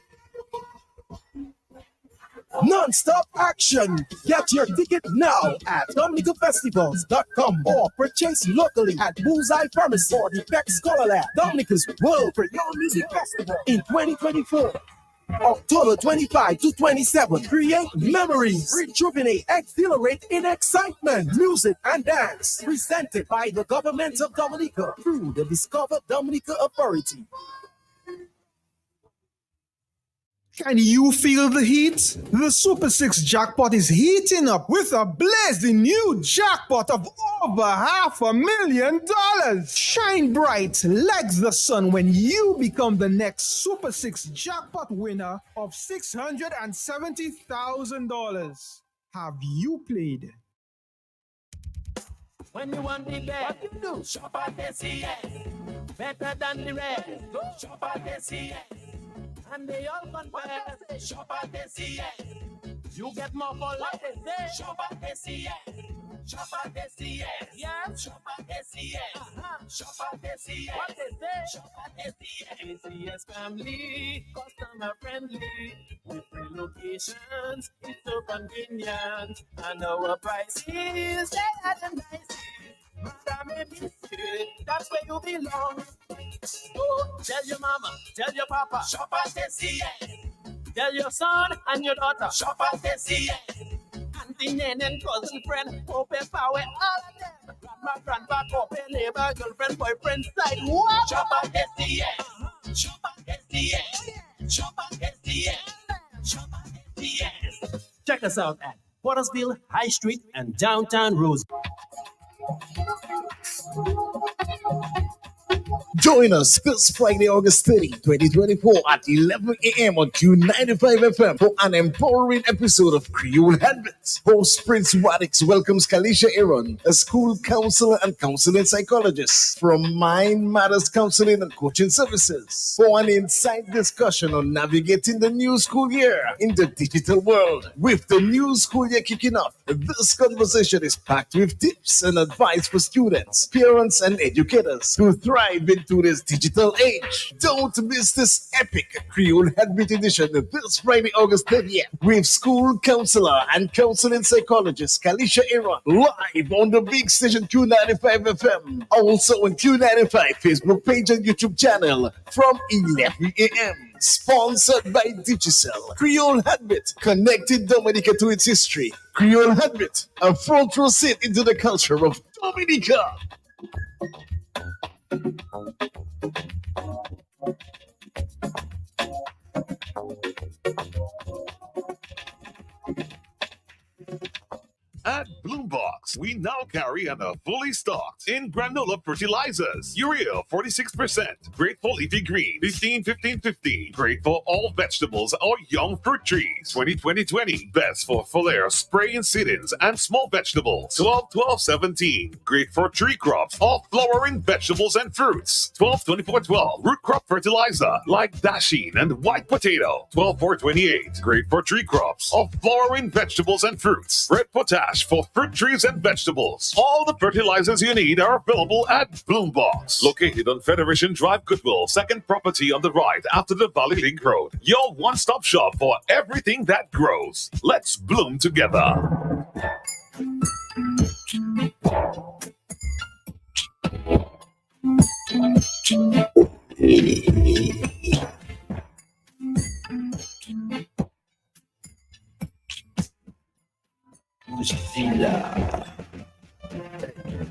Non-stop action. Get your ticket now at DominicaFestivals.com or purchase locally at Bullseye Pharmacy or the Peck Scholar Lab. Dominica's World Young Music Festival in 2024. October 25 to 27. Create memories, rejuvenate, exhilarate in excitement, music and dance. Presented by the government of Dominica through the Discover Dominica Authority. Can you feel the heat? The Super 6 jackpot is heating up with a blazing new jackpot of over $500,000. Shine bright like the sun when you become the next Super 6 jackpot winner of $670,000. Have you played? When you want the best, what you do? Shop at SCS. Better than the rest. Go shop at SCS. And they all compare. Shop at SCS. You get more for life. Shop at SCS. Shop at SCS. Yeah. Shop at SCS. Shop at SCS. What they say? Shop at SCS. SCS family, customer friendly. With free locations, it's so convenient. And our prices, they are the nicest. That's where you belong. Oh, tell your mama, tell your papa, shop at SCS. Tell your son and your daughter, shop at SCS. And auntie, and cousin, friend, open power, all of them. Grandma, grandpa, open neighbor, girlfriend, boyfriend, side. What? Shop at SDS. Shop at SDS. Shop at SDS. Shop at SDS. Check us out at Pottersville, High Street, and downtown Rose. Join us this Friday, August 30, 2024 at 11 a.m. on Q95 FM for an empowering episode of Creole Habits. Host Prince Wadix welcomes Kalisha Aaron, a school counselor and counseling psychologist from Mind Matters Counseling and Coaching Services for an inside discussion on navigating the new school year in the digital world. With the new school year kicking off, this conversation is packed with tips and advice for students, parents, and educators to thrive into this digital age. Don't miss this epic Creole Headbeat edition this Friday, August 30th with school counselor and counseling psychologist Kalisha Aaron live on the big station Q95 FM. Also on Q95 Facebook page and YouTube channel from 11 a.m. Sponsored by Digicel. Creole Headbeat, connecting Dominica to its history. Creole Headbeat, a front row seat into the culture of Dominica. At Bloombox, we now carry and are fully stocked in granola fertilizers. Urea 46%, great for leafy green 15-15-15, great for all vegetables or young fruit trees 20-20-20, best for foliar spray and seedings and small vegetables 12-12-17, great for tree crops or flowering vegetables and fruits 12-24-12, root crop fertilizer like dasheen and white potato 12-4-28, great for tree crops or flowering vegetables and fruits, red potash for fruit trees and vegetables. All the fertilizers you need are available at Bloombox, located on Federation Drive, Goodwill, second property on the right after the Valley Link Road. Your one-stop shop for everything that grows. Let's bloom together.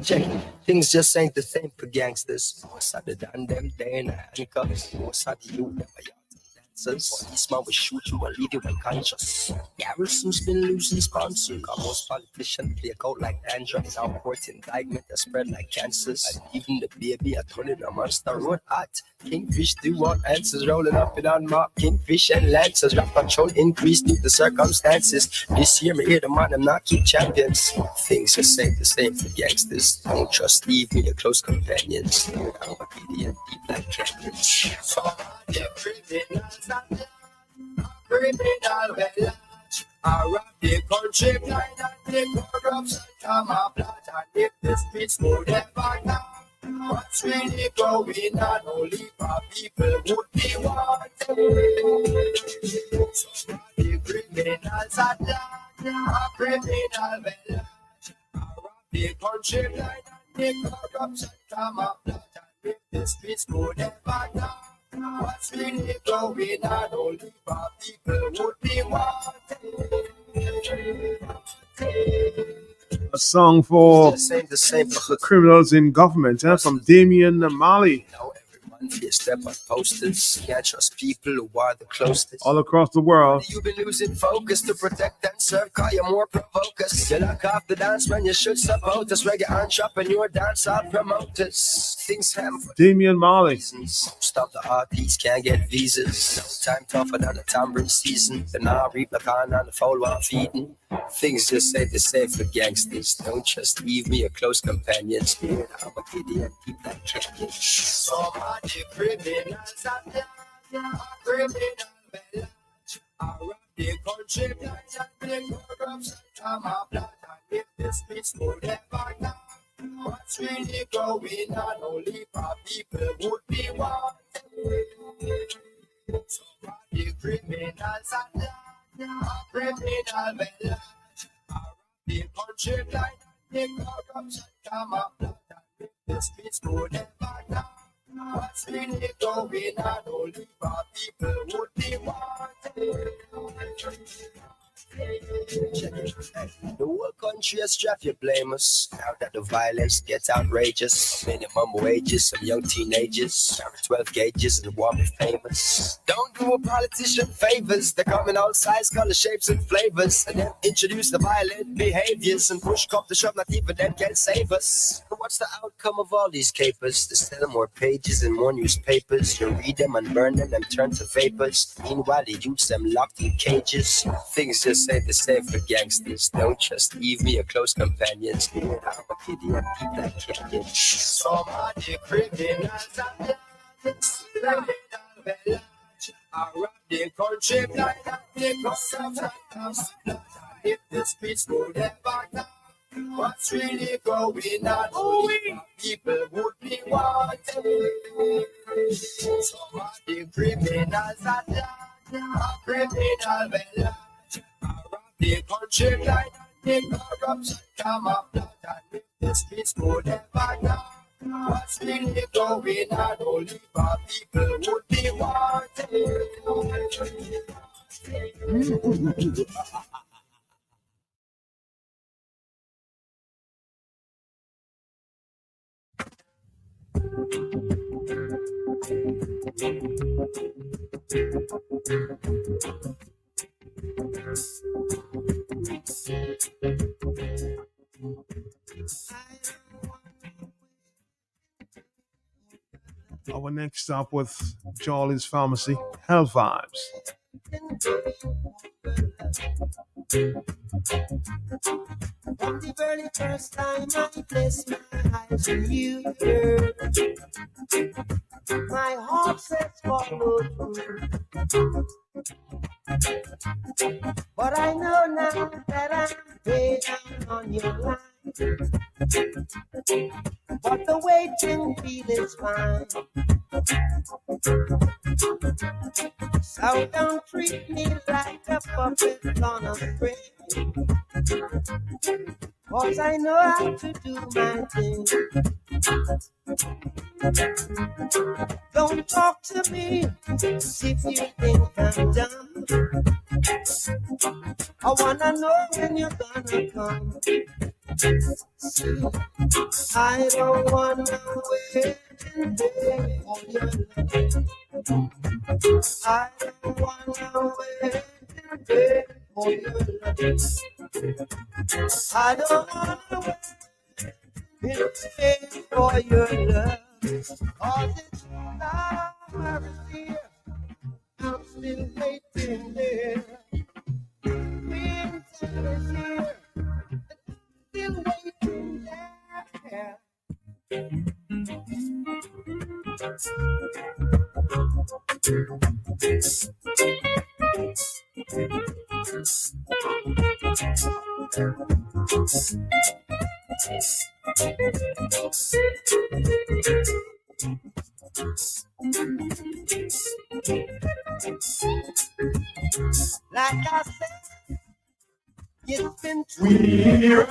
Check it. Things just ain't the same for gangsters. What's other than them day in handcuffs? What's other you never dancers? This man will shoot you and leave you unconscious. Garrison's been losing sponsors. Got most politicians play out like Andrews. Now court indictment that spread like cancers. And even the baby, I turn it a monster road hot. Kingfish do want answers, rolling up and unmarked. Kingfish and lancers, rap control increase due to circumstances. This year, me hear the man, I'm not keep champions. Things just ain't the same for gangsters. Don't just leave me your close companions. I'm a idiot, deep like canyons. So, yeah, criminals and criminal well. I rob the country blind and the corruption come up blood. And if the streets move them back down, what's really going on? Only for people would be wanted. So the criminals are down, a criminal well. I rob the country blind and the corruption come up blood. And if the streets move them back down, what's really going on? Only for people would be wanted. A song for the criminals in government from Damian Mali. You step on posters, can't trust people who are the closest. All across the world. You've been losing focus to protect and serve, cause you're more provokers. You lock off the dance when you should support us. Reggae entrepreneur, dance out promoters. Things happen for Damian Mali. Stop the artists, can't get visas. No time tougher than the tambourine season. The now reap the corn and the fowl while feeding. Things just ain't the same for gangsters. Don't just leave me a close companion. Spirit, I'm a idiot, keep that canyon. Somebody criminals and criminal well. I rob the country blind and the corruption come up blood. And if the streets move them back down, what's really going on? Only for people would be wanted. Somebody criminals and criminal well. I rob the country blind and the corruption come up blood. And if the streets move them back down, what's really going on? Only for people would be wanted. country strap, you blame us. Now that the violence gets outrageous, minimum wages, some young teenagers, 12 gauges and want me famous. Don't do a politician favors. They come in all size, color, shapes, and flavors, and then introduce the violent behaviors and push cop the shop. Not even them can save us. But what's the outcome of all these capers? To sell more pages and more newspapers. You read them and burn them, turn to vapors. Meanwhile, the youths them locked in cages. Things just ain't the same for gangsters. Don't trust Eve, your close companions. I'm a kitty and deep like canyon. Some of the criminals are I rob the country like that. They cause of house. If the streets go there back now, what's really going on? Only people would be wanted. Some of the criminals are criminal bella. I rob the country like that. The corruption come up blood, and if the streets go there back now, what's really going on? Only for people would be wanted. Our next stop with Charlie's Pharmacy, Health Vibes. From the very first time I placed my eyes on you, girl, my heart says follow through. But I know now that I'm way down on your line. But the waiting feel is fine. So don't treat me like a puppet on a string. 'Cause I know how to do my thing. Don't talk to me if you think I'm dumb. I wanna know when you're gonna come. See, I don't wanna wait and wait for your love. I don't wanna wait and wait for your love. I don't wanna wait and wait for your love. 'Cause it's not here. I'm still waiting there. Winter is here. Still waiting there. Like I said, it's been true.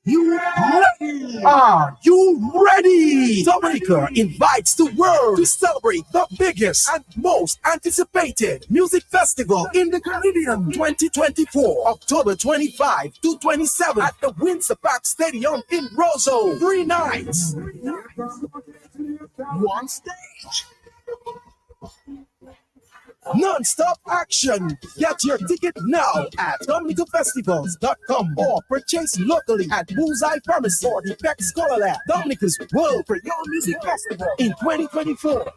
You ready? Are you ready? Dominica invites the world to celebrate the biggest and most anticipated music festival in the Caribbean 2024, October 25 to 27 at the Windsor Park Stadium in Roseau. 3 nights, 1 stage. Non-stop action. Get your ticket now at DominicaFestivals.com or purchase locally at Bullseye Pharmacy or the Peck Scholar Lab. Dominica's World Premiere Music Festival in 2024.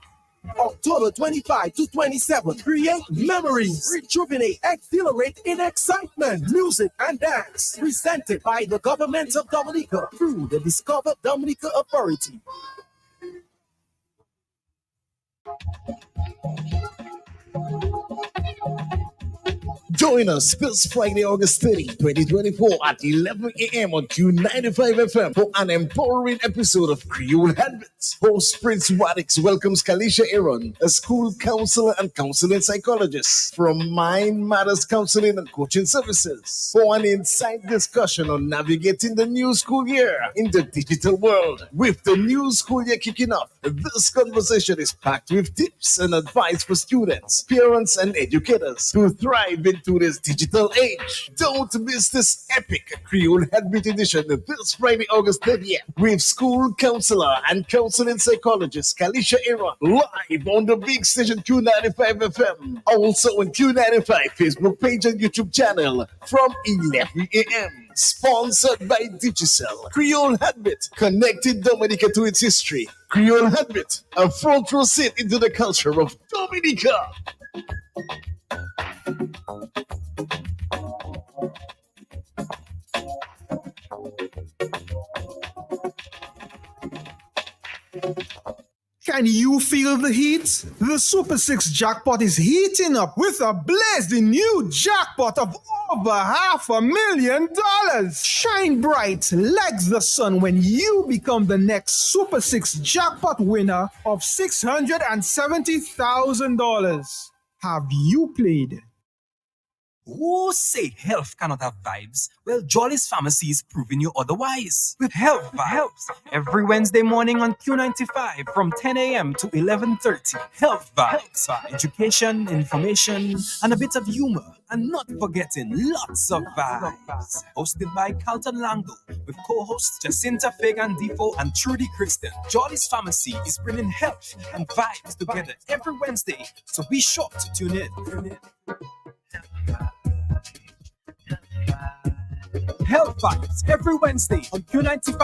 October 25 to 27. Create memories, rejuvenate, exhilarate in excitement, music and dance. Presented by the government of Dominica through the Discover Dominica Authority. Join us this Friday, August 30, 2024 at 11 a.m. on Q95 FM for an empowering episode of Creole Habits. Habit. Host Prince Wadix welcomes Kalisha Aaron, a school counselor and counseling psychologist from Mind Matters Counseling and Coaching Services, for an inside discussion on navigating the new school year in the digital world. With the new school year kicking off, this conversation is packed with tips and advice for students, parents, and educators to thrive into this digital age. Don't miss this epic Creole Headbeat edition this Friday, August 30th, with school counselor and counseling psychologist Kalisha Aaron live on the big station Q95 FM. Also on Q95 Facebook page and YouTube channel from 11 a.m. Sponsored by Digicel. Creole Headbeat, connecting Dominica to its history. Creole Headbeat, a front row seat into the culture of Dominica. Can you feel the heat? The Super 6 jackpot is heating up with a blazing new jackpot of over $500,000. Shine bright like the sun when you become the next Super 6 jackpot winner of $670,000. Have you played? Who said health cannot have vibes? Well, Jolly's Pharmacy is proving you otherwise. With Health Vibes, every Wednesday morning on Q95 from 10 a.m. to 11:30. Health Vibes, education, information, and a bit of humor. And not forgetting lots of vibes. Hosted by Carlton Langdo with co-hosts Jacinta Fagan Defoe and Trudy Kristen. Jolly's Pharmacy is bringing health and vibes together every Wednesday, so be sure to tune in. Health Vibes every Wednesday on Q95.